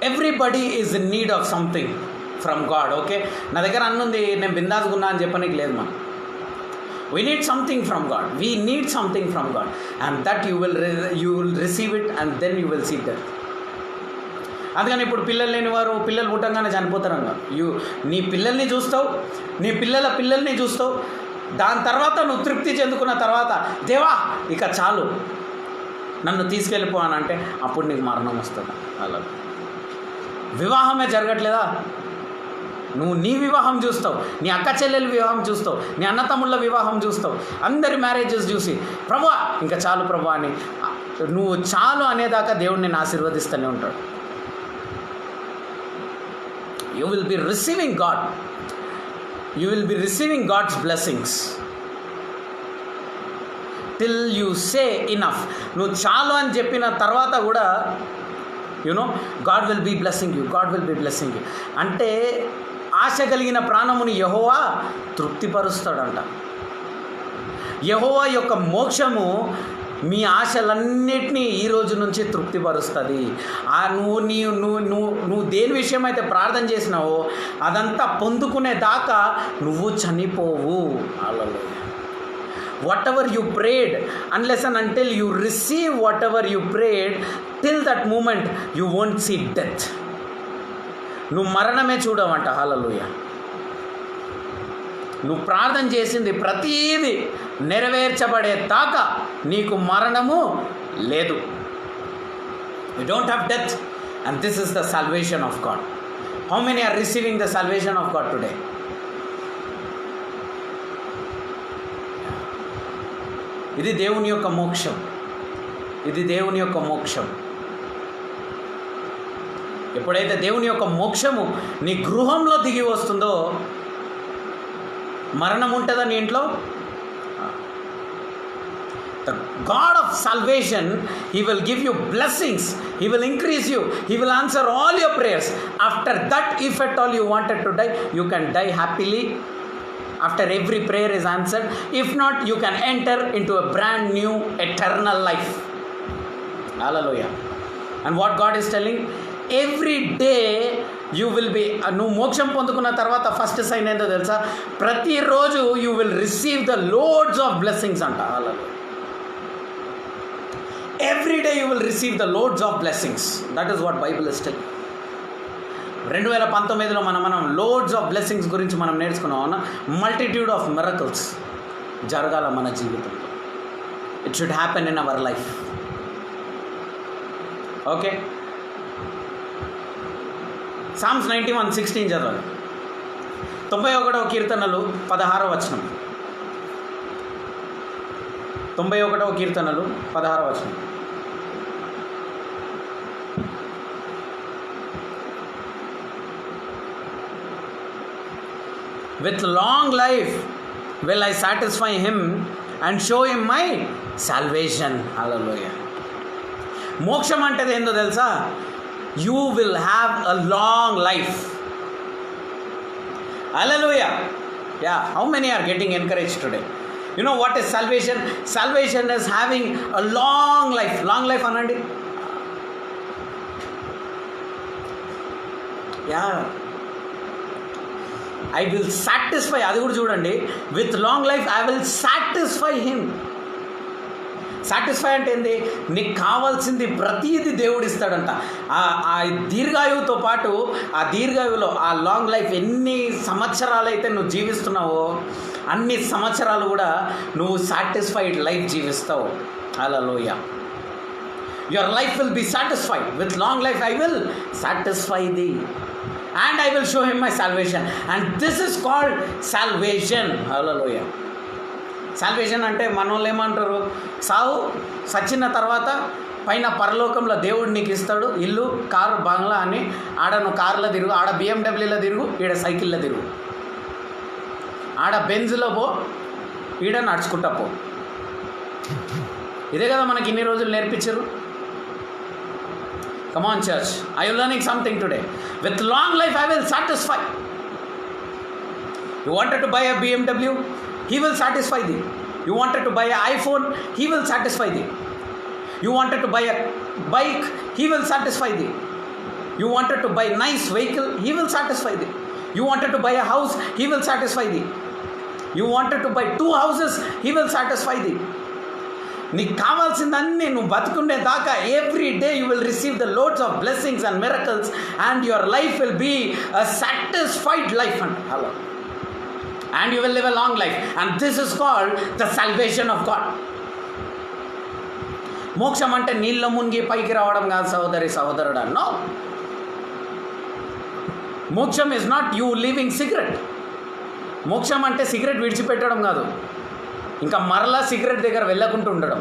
Speaker 1: Everybody is in need of something from God. Okay, నా దగ్గర అన్నుంది, నేను బిందాస్గా ఉన్నా అని చెప్పనీకి లేదు. మనం we need something from God, and that you will receive it, and then you will see that. అందుకని ఇప్పుడు పిల్లలు లేని వారు పిల్లలు పుట్టంగానే చనిపోతారన్న. నీ పిల్లల్ని చూస్తావు, నీ పిల్లల్ని చూస్తావు, దాని తర్వాత నువ్వు తృప్తి చెందుకున్న తర్వాత దేవా ఇక చాలు నన్ను తీసుకెళ్ళిపో అని అంటే అప్పుడు నీకు మరణం వస్తుంది. అలా వివాహమే జరగట్లేదా? నువ్వు నీ వివాహం చూస్తావు, నీ అక్క చెల్లెల వివాహం చూస్తావు, నీ అన్నతమ్ముళ్ళ వివాహం చూస్తావు, అందరి మ్యారేజెస్ చూసి ప్రభువా ఇంకా చాలు ప్రభువా అని నువ్వు చాలు అనేదాకా దేవుడు నిన్ను ఆశీర్వదిస్తూనే ఉంటాడు. You will be receiving God, you will be receiving God's blessings till you say enough. నువ్వు చాలు అని చెప్పిన తర్వాత కూడా God will be blessing you. అంటే ఆశ కలిగిన ప్రాణముని యెహోవా తృప్తిపరుస్తాడంట. యెహోవా యొక్క మోక్షము మీ ఆశలన్నిటినీ ఈ రోజు నుంచి తృప్తిపరుస్తుంది. నువ్వు దేని విషయం అయితే ప్రార్థన చేసినావో అదంతా పొందుకునే దాకా నువ్వు చనిపోవు. whatever you prayed, unless and until you receive whatever you prayed, till that moment you won't see death. నువ్వు మరణమే చూడవంట. హల్లెలూయా. నువ్వు ప్రార్థన చేసింది ప్రతీది నెరవేర్చబడే దాకా నీకు మరణము లేదు. You don't have death, and this is the salvation of God. How many are receiving the salvation of God today? ఇది దేవుని యొక్క మోక్షం, ఇది దేవుని యొక్క మోక్షం. ఎప్పుడైతే దేవుని యొక్క మోక్షము నీ గృహంలో దిగి వస్తుందో మరణం ఉంటుందా నీ ఇంట్లో? The God of salvation, He will give you blessings, He will increase you, He will answer all your prayers. After that, if at all you wanted to die, you can die happily. After every prayer is answered. If not, you can enter into a brand new eternal life. Hallelujah. And what God is telling, every day you will be, నువ్వు మోక్షం పొందుకున్న తర్వాత first sign ఏందో తెలుసా? ప్రతిరోజు you will receive the loads of blessings అంట. Hallelujah. Every day you will receive the loads of blessings. That is what Bible is telling. 2019లో మనం loads of blessings గురించి మనం నేర్చుకున్నాం. మల్టిట్యూడ్ ఆఫ్ మిరకల్స్ జరగాల మన జీవితంలో. It should happen in our life. Okay, Psalms 91:16 చదవాలి. 91వ కీర్తనలు 16వ వచనం. 91వ కీర్తనలు 16వ వచనం. With long life will I satisfy him and show him my salvation. Hallelujah. మోక్షం అంటే ఏందో తెలుసా? You will have a long life. Hallelujah. Yeah, how many are getting encouraged today? You know what is salvation? Salvation is having a long life. Long life anandi. Yeah. I will satisfy, అది కూడా చూడండి, with long life I will satisfy him. Satisfy అంటే ఏంది? నీకు కావాల్సింది ప్రతీది దేవుడు ఇస్తాడంట. ఆ దీర్ఘాయువుతో పాటు ఆ దీర్ఘాయువులో ఆ లాంగ్ లైఫ్ ఎన్ని సంవత్సరాలైతే నువ్వు జీవిస్తున్నావో అన్ని సంవత్సరాలు కూడా నువ్వు సాటిస్ఫైడ్ లైఫ్ జీవిస్తావు. Hallelujah. Your life will be satisfied. With long life I will satisfy the and I will show him my salvation. And this is called salvation. Hallelujah. Salvation అంటే మనోళ్ళు ఏమంటారు, సావు సచ్చిన తర్వాత పైన పరలోకంలో దేవుడు నీకు ఇస్తాడు ఇల్లు, కారు, బంగ్లా అని. ఆడ నువ్వు కార్లో తిరుగు, ఆడ బిఎండబ్ల్యూలో తిరుగు, ఈడ సైకిల్లో తిరుగు, ఆడ బెంజ్లో పో, ఈడ నడుచుకుంటా పో. ఇదే కదా మనకి ఇన్ని రోజులు నేర్పించారు. Come on church, are you learning something today? With long life I will satisfy. You wanted to buy a BMW, he will satisfy thee. You wanted to buy an iPhone, he will satisfy thee. You wanted to buy a bike, he will satisfy thee. You wanted to buy a nice vehicle, he will satisfy thee. You wanted to buy a house, he will satisfy thee. You wanted to buy 2 houses, he will satisfy thee. నీకు కావాల్సిందన్నీ నువ్వు బతుకుండే దాకా every day you will receive the loads of blessings and miracles and your life will be a satisfied life and hello and you will live a long life and this is called the salvation of God. మోక్షం అంటే నీళ్ళ మునిగి పైకి రావడం కాదు సహోదరుడా. No, మోక్షం is not you living cigarette. మోక్షం అంటే సిగరెట్ విడిచిపెట్టడం కాదు, ఇంకా మరలా సిగరెట్ దగ్గర వెళ్ళకుండా ఉండడం.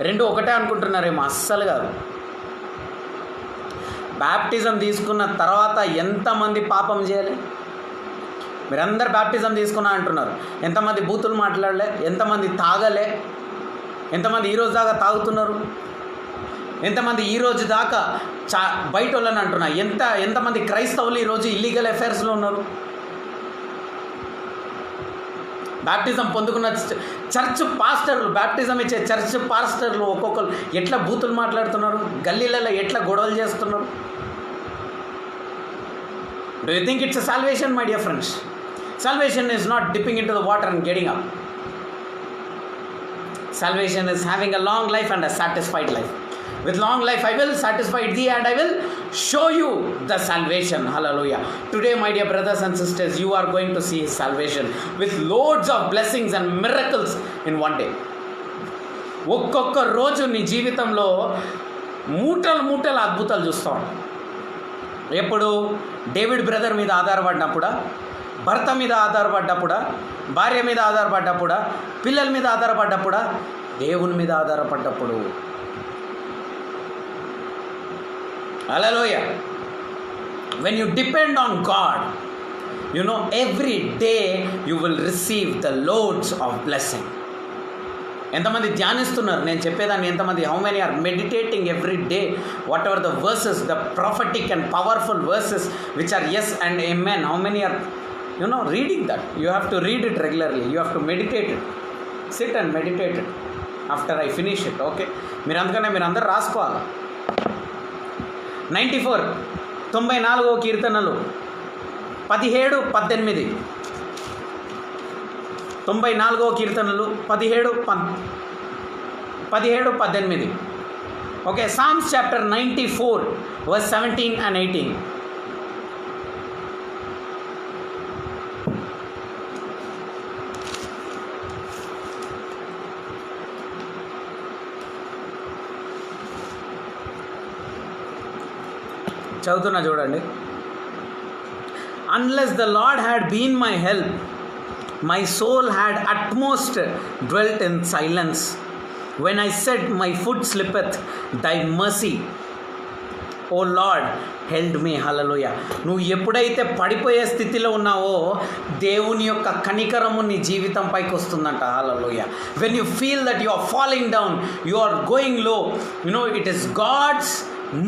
Speaker 1: రెండు ఒకటే అనుకుంటున్నారేమో, అస్సలు కాదు. బ్యాప్టిజం తీసుకున్న తర్వాత ఎంతమంది పాపం చేయాలి? మీరందరు బ్యాప్టిజం తీసుకున్నా అంటున్నారు. ఎంతమంది బూతులు మాట్లాడలే, ఎంతమంది తాగలే, ఎంతమంది ఈరోజు దాకా తాగుతున్నారు, ఎంతమంది ఈరోజు దాకా బయట వాళ్ళని అంటున్నా. ఎంతమంది క్రైస్తవులు ఈరోజు ఇల్లీగల్ అఫైర్స్లో ఉన్నారు. బ్యాప్టిజం పొందుకున్న చర్చ్ పాస్టర్లు, బ్యాప్టిజం ఇచ్చే చర్చ్ పాస్టర్లు ఒక్కొక్కరు ఎట్లా బూతులు మాట్లాడుతున్నారు, గల్లీలలో ఎట్లా గొడవలు చేస్తున్నారు. Do you think it's a salvation my dear friends? Salvation is not dipping in to the water and getting up. Salvation is having a long life and a satisfied life. With long life I will satisfy thee and I will show you the salvation. Hallelujah. Today my dear brothers and sisters, you are going to see his salvation with loads of blessings and miracles in one day. ఒక్కొక్క రోజు నీ జీవితంలో మూటలు అద్భుతాలు చూస్తాం. ఎప్పుడు? David brother మీద ఆధారపడినప్పుడా, భర్త మీద ఆధారపడ్డప్పుడా, భార్య మీద ఆధారపడ్డప్పుడా, పిల్లల మీద ఆధారపడ్డప్పుడా, దేవుని మీద ఆధారపడ్డప్పుడు. హల్లెలూయా. When you depend on God, you know every day you will receive the loads of blessing. ఎంతమంది ధ్యానిస్తున్నారు నేను చెప్పేదాన్ని? ఎంతమంది? How many are meditating every day whatever the verses, the prophetic and powerful verses which are yes and amen? How many are reading that? You have to read it regularly. You have to meditate it. Sit and meditate it after I finish it. Okay, మీరు అందరూ రాసుకోవాలి. 94 కీర్తనలు 17-18. 94 కీర్తనలు 17-18. Okay, Psalms chapter 94 verse 17 and 18. చదువుతున్నా చూడండి. Unless the Lord had been my help, my soul had utmost dwelt in silence. When I said, my foot slippeth, thy mercy, O Lord, held me. Hallelujah. నువ్వు ఎప్పుడైతే పడిపోయే స్థితిలో ఉన్నావో దేవుని యొక్క కనికరము నీ జీవితం పైకి వస్తుందంట. Hallelujah. When you feel that you are falling down, you are going low, it is God's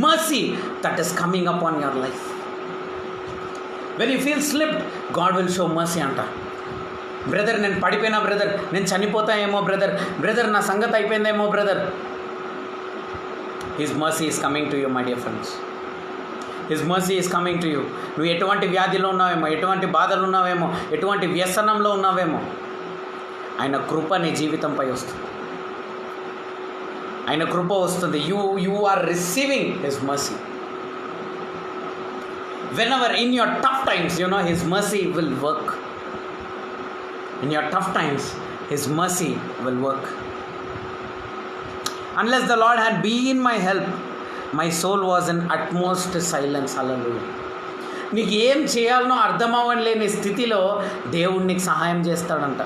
Speaker 1: mercy that is coming upon your life. When you feel slipped, God will show mercy anta. Brother నేను పడిపోయినా, brother నేను చనిపోతాయేమో, brother నా సంగతి అయిపోయిందేమో, brother. His mercy is coming to you, my dear friends. His mercy is coming to you. నువ్వు ఎటువంటి వ్యాధిలో ఉన్నావేమో, ఎటువంటి బాధలు ఉన్నావేమో, ఎటువంటి వ్యసనంలో ఉన్నావేమో, ఆయన కృప నీ జీవితంపై వస్తుంది. ఆయన కృప వస్తుంది. You are receiving his mercy. Whenever in your tough times, his mercy will work. In your tough times, his mercy will work. Unless the Lord had been my help, my soul was in utmost silence. Hallelujah. నీకు ఏం చేయాలనో అర్థం అవ్వలేని స్థితిలో దేవుడు నీకు సహాయం చేస్తాడంట.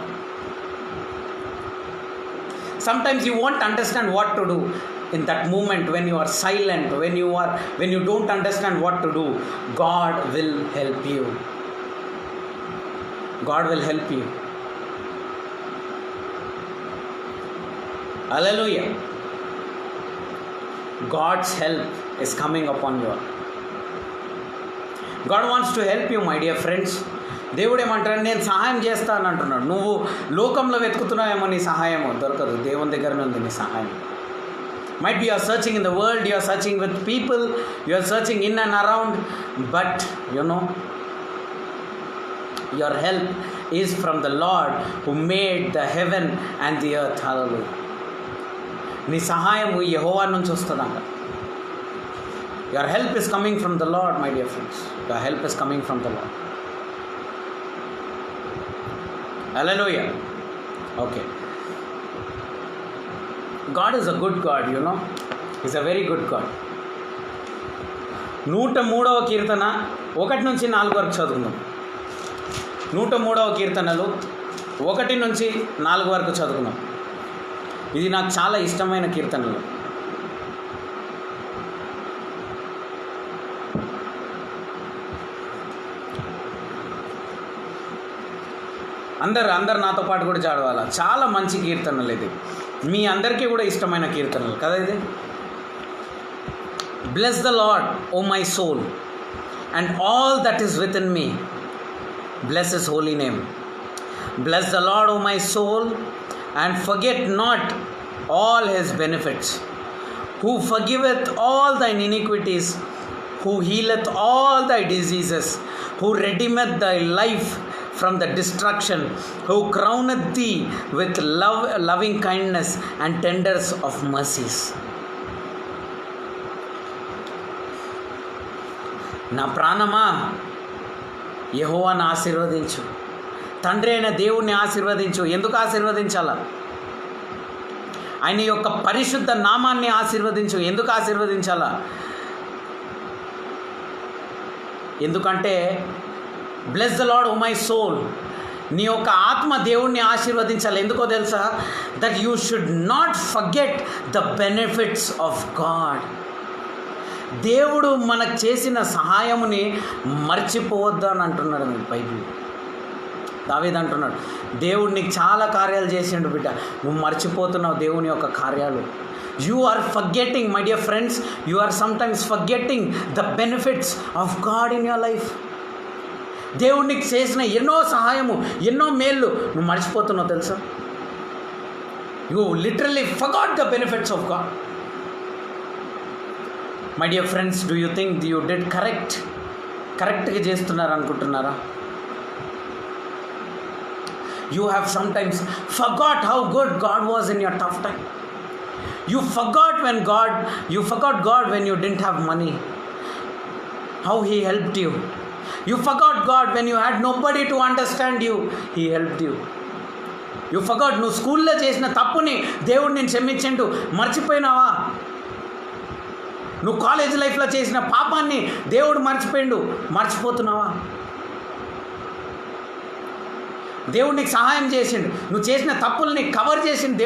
Speaker 1: Sometimes you won't understand what to do. In that moment when you are silent, when you don't understand what to do, God will help you. God will help you. Hallelujah. God's help is coming upon you. God wants to help you, my dear friends. దేవుడు ఏమంటాడు, నేను సహాయం చేస్తాను అంటున్నాడు. నువ్వు లోకంలో వెతుకుతున్నావేమో నీ సహాయమో దొరకదు, దేవుని దగ్గరనే ఉంది నీ సహాయం. Might be you are searching in the world, you are searching with people, you are searching in and around, but your help is from the Lord who made the heaven and the earth. Hallelujah. నీ సహాయం యెహోవా నుంచి వస్తుందంట. Your help is coming from the Lord, my dear friends. Your help is coming from the Lord. Hallelujah. Okay. God is a good God, He's a very good God. 103వ కీర్తన 1 నుంచి 4 వరకు చదువుకుందాం. 103వ కీర్తనలు 1 నుంచి 4 వరకు చదువుకుందాం. ఇది నాకు చాలా ఇష్టమైన కీర్తనలు. అందరు నాతో పాటు కూడా చదవాలా. చాలా మంచి కీర్తనలు ఇది. మీ అందరికీ కూడా ఇష్టమైన కీర్తనలు కదా ఇది. Bless the Lord, O my soul, and all that is within me. Bless his holy name. Bless the Lord, O my soul, and forget not all his benefits, who forgiveth all thine iniquities, who healeth all thy diseases, who redeemeth thy life from the destruction, who crowneth thee with loving kindness and tenders of mercies. నా ప్రాణమా యెహోవాను ఆశీర్వదించు. తండ్రి అయిన దేవుణ్ణి ఆశీర్వదించు. ఎందుకు ఆశీర్వదించాలా? ఆయన యొక్క పరిశుద్ధ నామాన్ని ఆశీర్వదించు. ఎందుకు ఆశీర్వదించాలా? ఎందుకంటే bless the Lord O my soul, నీ యొక్క ఆత్మ దేవుణ్ణి ఆశీర్వదించాలి. ఎందుకో తెలుసా? That you should not forget the benefits of God. దేవుడు మనకు చేసిన సహాయముని మర్చిపోవద్దు అని అంటున్నాడు బైబిల్. దావీదు అంటున్నాడు, దేవుడు నీకు చాలా కార్యాలు చేసిండు బిడ్డ, నువ్వు మర్చిపోతున్నావు దేవుని యొక్క కార్యాలు. You are forgetting, my dear friends, you are sometimes forgetting the benefits of God in your life. దేవుడు నీకు చేసిన ఎన్నో సహాయము, ఎన్నో మేళ్ళు నువ్వు మర్చిపోతున్నావు తెలుసా? You literally forgot the benefits of God. My dear friends, do you think you did కరెక్ట్గా చేస్తున్నారు అనుకుంటున్నారా? You have sometimes forgot how good God was in your tough time. You forgot God when you didn't have money, how he helped you. You forgot God when you had nobody to understand you, he helped you. You forgot నువ్వు స్కూల్లో చేసిన తప్పుని దేవుడు నేను క్షమించిండు, మర్చిపోయినావా? నువ్వు college లైఫ్లో చేసిన పాపాన్ని దేవుడు మర్చిపోతున్నావా? దేవుడు నీకు సహాయం చేసిండు, నువ్వు చేసిన తప్పుల్ని కవర్ చేసిండు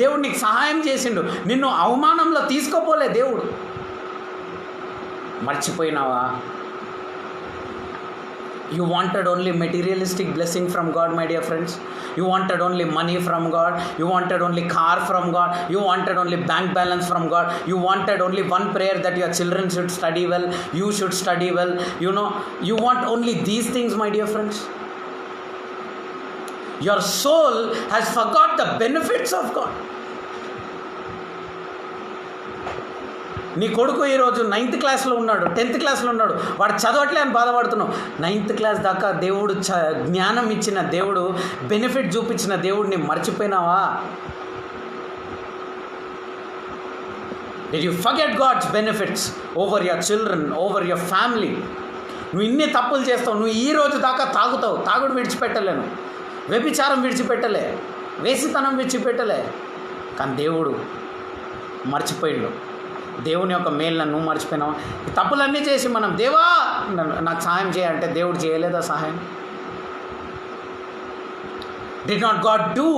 Speaker 1: దేవుడు నీకు సహాయం చేసిండు, నిన్ను అవమానంలో తీసుకోపోలే దేవుడు. మర్చిపోయినావా? You wanted only materialistic blessing from God, my dear friends. You wanted only money from God. You wanted only car from God. You wanted only bank balance from God. You wanted only one prayer that your children should study well. You should study well. You want only these things, my dear friends. Your soul has forgot the benefits of God. నీ కొడుకు ఈరోజు 9th క్లాస్లో ఉన్నాడు, 10th క్లాస్లో ఉన్నాడు, వాడు చదవట్లే అని బాధపడుతున్నావు. 9th క్లాస్ దాకా దేవుడు జ్ఞానం ఇచ్చిన దేవుడు, బెనిఫిట్ చూపించిన దేవుడిని మర్చిపోయినావా? Did you forget God's benefits over your children, over your family? నువ్వు ఇన్ని తప్పులు చేస్తావు, నువ్వు ఈ రోజు దాకా తాగుతావు, తాగుడు విడిచిపెట్టలేను, వ్యభిచారం విడిచిపెట్టలే, వేసితనం విడిచిపెట్టలే, కానీ దేవుడు మర్చిపోయిండు. దేవుని యొక్క మేలును నువ్వు మర్చిపోయినావా? ఈ తప్పులన్నీ చేసి మనం దేవా నాకు సహాయం చేయాలంటే దేవుడు చేయలేదా సహాయం? Did not God do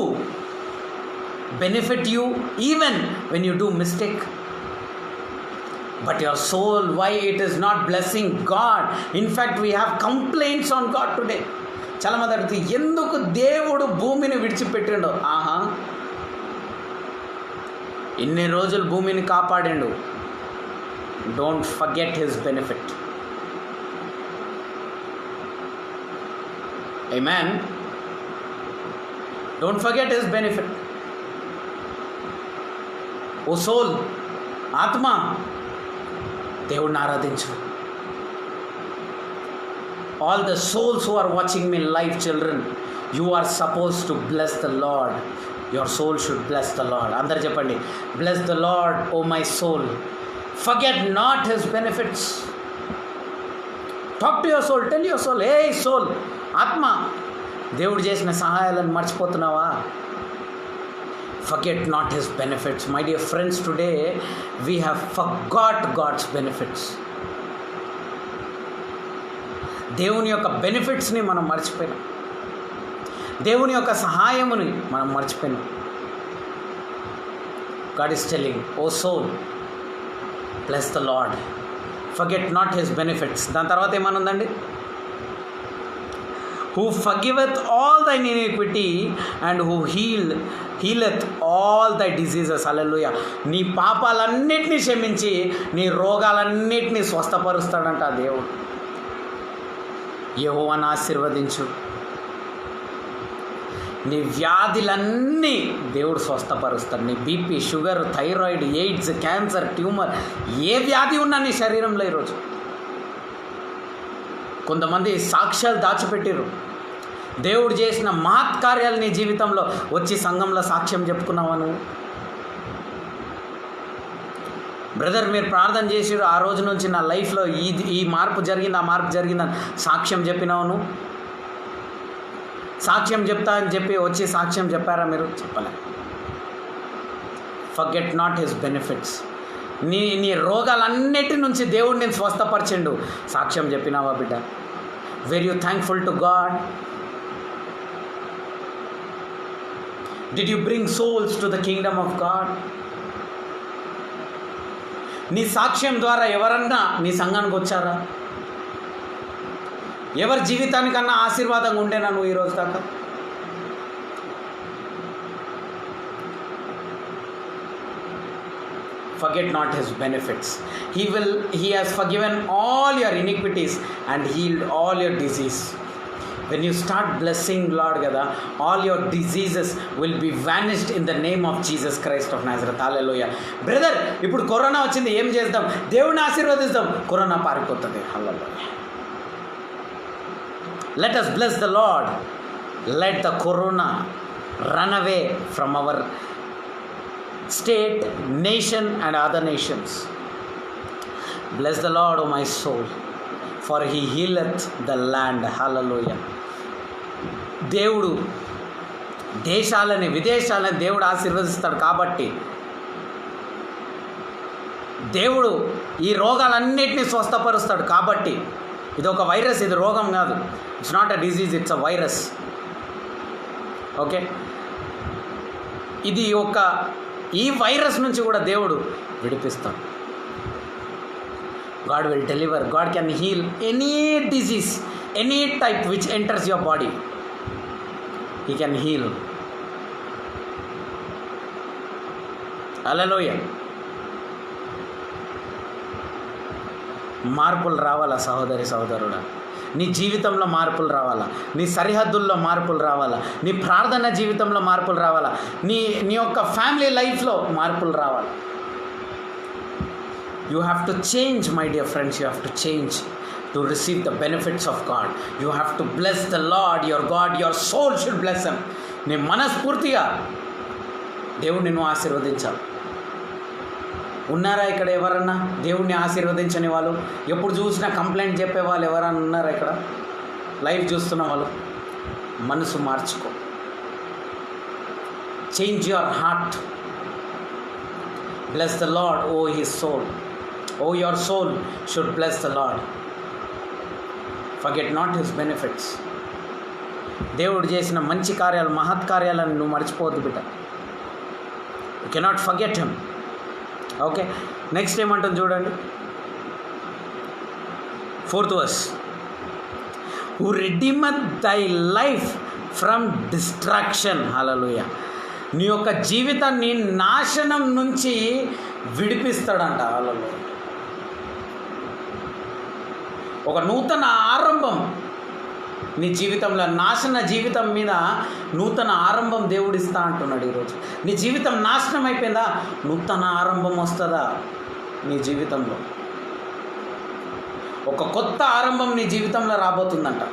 Speaker 1: benefit you even when you do mistake? But your soul, why it is not blessing God? In fact, we have complaints on God today. చాలా మంది అడిగితే ఎందుకు దేవుడు భూమిని విడిచిపెట్టిండు? ఇన్ని రోజులు భూమిని కాపాడిండు. Don't forget his benefit. Amen. Don't forget his benefit. O soul, ఆత్మ, దేవుడిని ఆరాధించు. All the souls who are watching me live, children, you are supposed to bless the Lord. Your soul should bless the Lord. అందరు చెప్పండి, bless the Lord, O my soul. Forget not his benefits. Talk to your soul. Tell your soul, hey soul, ఆత్మ, దేవుడు చేసిన సహాయాలను మర్చిపోతున్నావా? Forget not his benefits. My dear friends, today we have forgot God's benefits. దేవుని యొక్క బెనిఫిట్స్ని మనం మర్చిపోయినాం, దేవుని యొక్క సహాయముని మనం మర్చిపోయినాం. God is telling, O soul, bless the Lord, forget not his benefits. దాని తర్వాత ఏమనుందండి? who forgiveth all thine iniquity and who healeth all thy diseases. హల్లెలూయా. నీ పాపాలన్నిటినీ క్షమించి నీ రోగాలన్నిటినీ స్వస్థపరుస్తాడంట దేవుడు. యెహోవాను ఆశీర్వదించు. నీ వ్యాధులన్నీ దేవుడు స్వస్థపరుస్తాడు. నీ BP, sugar, thyroid, AIDS, cancer, tumour, ఏ వ్యాధి ఉన్నా నీ శరీరంలో ఈరోజు. కొంతమంది సాక్ష్యాలు దాచిపెట్టిరు. దేవుడు చేసిన మహత్కార్యాలు నీ జీవితంలో వచ్చి సంఘంలో సాక్ష్యం చెప్పుకున్నావా నువ్వు? బ్రదర్, మీరు ప్రార్థన చేసిరు, ఆ రోజు నుంచి నా లైఫ్లో ఈ మార్పు జరిగింది, ఆ మార్పు జరిగిందని సాక్ష్యం చెప్పినావు నువ్వు? సాక్ష్యం చెప్తా అని చెప్పి వచ్చి సాక్ష్యం చెప్పారా మీరు? చెప్పలే. Forget not his benefits. నీ రోగాలన్నిటి నుంచి దేవుడు నేను స్వస్థపరిచిండు, సాక్ష్యం చెప్పినావా బిడ్డ? Where you thankful to God? Did you bring souls to the Kingdom of God? నీ సాక్ష్యం ద్వారా ఎవరన్నా నీ సంఘానికి వచ్చారా? ఎవరి జీవితానికన్నా ఆశీర్వాదంగా ఉండేనా నువ్వు ఈరోజు దాకా? Forget not his benefits. He has forgiven all your iniquities and healed all your disease. When you start blessing Lord kada, all your diseases will be vanished in the name of Jesus Christ of Nazareth. Hallelujah. Brother, ఇప్పుడు corona వచ్చింది, ఏం చేద్దాం? దేవుని ఆశీర్వదిద్దాం, corona పారిపోతుంది. Hallelujah. Let us bless the Lord. Let the corona run away from our state, nation and other nations. Bless the Lord, O my soul, for he healeth the land. Hallelujah. దేవుడు దేశాలని, విదేశాలని దేవుడు ఆశీర్వదిస్తాడు. కాబట్టి దేవుడు ఈ రోగాలన్నిటినీ స్వస్థపరుస్తాడు. కాబట్టి ఇది ఒక వైరస్, ఇది రోగం కాదు. It's not a disease, it's a virus. Okay, ఇది ఈ వైరస్ నుంచి కూడా దేవుడు విడిపిస్తాడు. God will deliver. God can heal any disease, any type which enters your body. He can heal. Hallelujah. మార్పులు రావాలా సహోదరి సహోదరుడా? నీ జీవితంలో మార్పులు రావాలా, నీ సరిహద్దుల్లో మార్పులు రావాలా, నీ ప్రార్థన జీవితంలో మార్పులు రావాలా, నీ యొక్క ఫ్యామిలీ లైఫ్లో మార్పులు రావాలి. You have to change, my dear friends. You have to change to receive the benefits of God. You have to bless the Lord your God. Your soul should bless him. నీ మనస్ఫూర్తిగా దేవుడు నిన్ను ఆశీర్వదించాలి. ఉన్నారా ఇక్కడ ఎవరన్నా దేవుడిని ఆశీర్వదించని వాళ్ళు? ఎప్పుడు చూసినా కంప్లైంట్ చెప్పే వాళ్ళు ఎవరన్నా ఉన్నారా ఇక్కడ? లైవ్ చూస్తున్న వాళ్ళు మనసు మార్చుకో. Change your heart. Bless the Lord O his soul. O your soul should bless the Lord. Forget not his benefits. దేవుడు చేసిన మంచి కార్యాలు, మహత్కార్యాలను నువ్వు మర్చిపోవద్దు బిడ్డ. You cannot forget him. Okay, next ఏమంటుంది చూడండి, 4th verse. హూ రిడీమత్ దై లైఫ్ ఫ్రమ్ డిస్ట్రాక్షన్. హల్లెలూయా. నీ యొక్క జీవితాన్ని నాశనం నుంచి విడిపిస్తాడంట. హల్లెలూయా. ఒక నూతన ఆరంభం నీ జీవితంలో, నాశన జీవితం మీద నూతన ఆరంభం దేవుడిస్తా అంటున్నాడు ఈరోజు. నీ జీవితం నాశనం అయిపోయిందా? నూతన ఆరంభం వస్తుందా నీ జీవితంలో? ఒక కొత్త ఆరంభం నీ జీవితంలో రాబోతుందంట.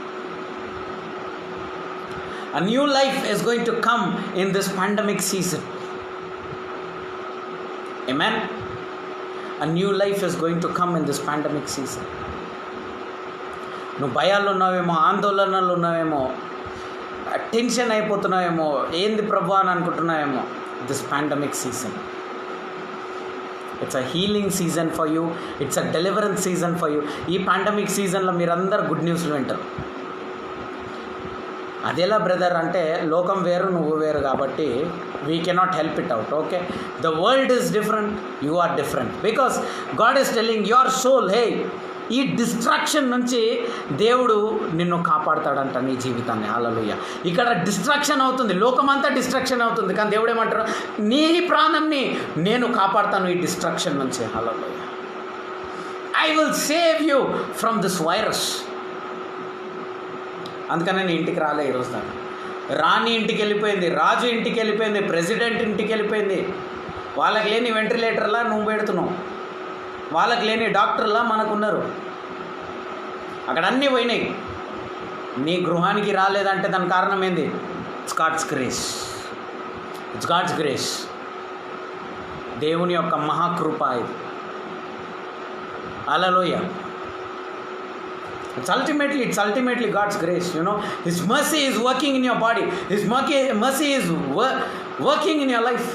Speaker 1: A new life is going to come in this pandemic season. Amen. A new life is going to come in this pandemic season. నువ్వు భయాలు ఉన్నావేమో, ఆందోళనలు ఉన్నావేమో, టెన్షన్ అయిపోతున్నావేమో, ఏంది ప్రభు అని అనుకుంటున్నావేమో. This pandemic season, it's a healing season for you. It's a deliverance season for you. ఈ పాండమిక్ సీజన్లో మీరందరూ గుడ్ న్యూస్లు వింటారు. అదేలా బ్రదర్ అంటే లోకం వేరు, నువ్వు వేరు కాబట్టి we cannot help it out. Okay, the world is different, you are different. Because God is telling your soul, hey, ఈ డిస్ట్రాక్షన్ నుంచి దేవుడు నిన్ను కాపాడుతాడంట నీ జీవితాన్ని. హల్లెలూయా. ఇక్కడ డిస్ట్రాక్షన్ అవుతుంది, లోకమంతా డిస్ట్రాక్షన్ అవుతుంది, కానీ దేవుడు ఏమంటారు, నీ ప్రాణంని నేను కాపాడుతాను ఈ డిస్ట్రాక్షన్ నుంచి. Hallelujah. I will save you from this virus. అందుకని నేను ఇంటికి రాలే ఈరోజు. దాకా రాణి ఇంటికి వెళ్ళిపోయింది, రాజు ఇంటికి వెళ్ళిపోయింది, ప్రెసిడెంట్ ఇంటికి వెళ్ళిపోయింది. వాళ్ళకి లేని వెంటిలేటర్లా నువ్వు పెడుతున్నావు, వాళ్ళకి లేని డాక్టర్లా మనకున్నారు. అక్కడ అన్నీ పోయినాయి. నీ గృహానికి రాలేదంటే దాని కారణం ఏంది? It's God's grace. It's God's grace. దేవుని యొక్క మహాకృప ఇది. హల్లెలూయా. It's ultimately God's grace, you know. His mercy is working in your body. His mercy is working in your life.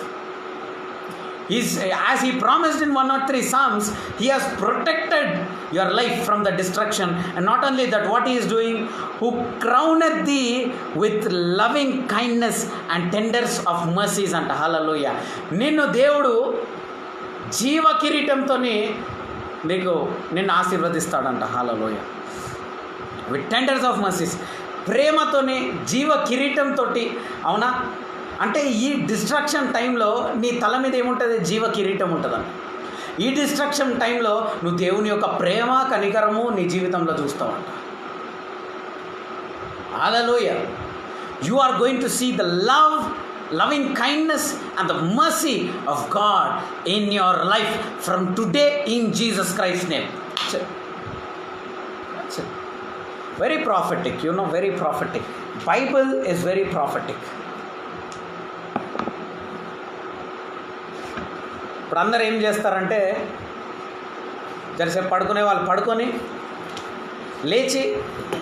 Speaker 1: As he promised in 103 Psalms, he has protected your life from the destruction. And not only that, what he is doing, who crowneth thee with loving kindness and tenders of mercies. And hallelujah. నిన్ను దేవుడు జీవ కిరీటంతో నిన్ను ఆశీర్వదిస్తాడంట. హల్లెలూయా. With tenders of mercies, ప్రేమతోని, జీవ కిరీటంతో. అవునా? అంటే ఈ distraction టైంలో నీ తల మీద ఏముంటుంది? జీవ కిరీటం ఉంటుందంట. ఈ డిస్ట్రాక్షన్ టైంలో నువ్వు దేవుని యొక్క ప్రేమ, కనికరము నీ జీవితంలో చూస్తావంట. Hallelujah. You are going to see the loving kindness and the mercy of God in your life from today in Jesus Christ's name. That's it. Very prophetic, you know, very prophetic. Bible is very prophetic. ఇప్పుడు అందరు ఏం చేస్తారంటే, జరసేపు పడుకునే వాళ్ళు పడుకొని లేచి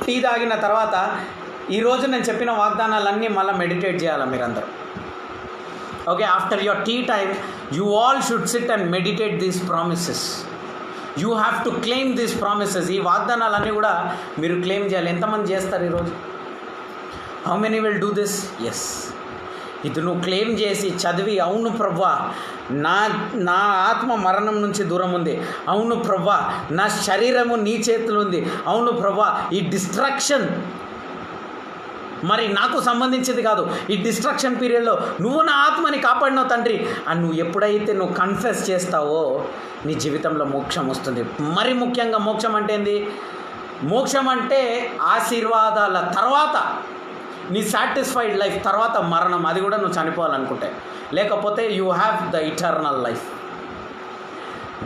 Speaker 1: tea తాగిన తర్వాత ఈరోజు నేను చెప్పిన వాగ్దానాలన్నీ మళ్ళీ మెడిటేట్ చేయాలి మీరందరూ. Okay, after your tea time you all should sit and meditate these promises. You have to claim these promises. ఈ వాగ్దానాలన్నీ కూడా మీరు క్లెయిమ్ చేయాలి. ఎంతమంది చేస్తారు ఈరోజు? How many will do this? Yes. ఇది నువ్వు క్లెయిమ్ చేసి చదివి, అవును ప్రభువా, నా ఆత్మ మరణం నుంచి దూరం ఉంది, అవును ప్రభువా, నా శరీరము నీ చేతులు ఉంది, అవును ప్రభువా, ఈ డిస్ట్రాక్షన్ మరి నాకు సంబంధించింది కాదు, ఈ డిస్ట్రాక్షన్ పీరియడ్లో నువ్వు నా ఆత్మని కాపాడినావు తండ్రి అని నువ్వు ఎప్పుడైతే నువ్వు కన్ఫెస్ చేస్తావో నీ జీవితంలో మోక్షం వస్తుంది. మరి ముఖ్యంగా మోక్షం అంటే ఏంది? మోక్షం అంటే ఆశీర్వాదాల తర్వాత నీ సాటిస్ఫైడ్ లైఫ్ తర్వాత మరణం, అది కూడా నువ్వు చనిపోవాలనుకుంటే. లేకపోతే you have the eternal life.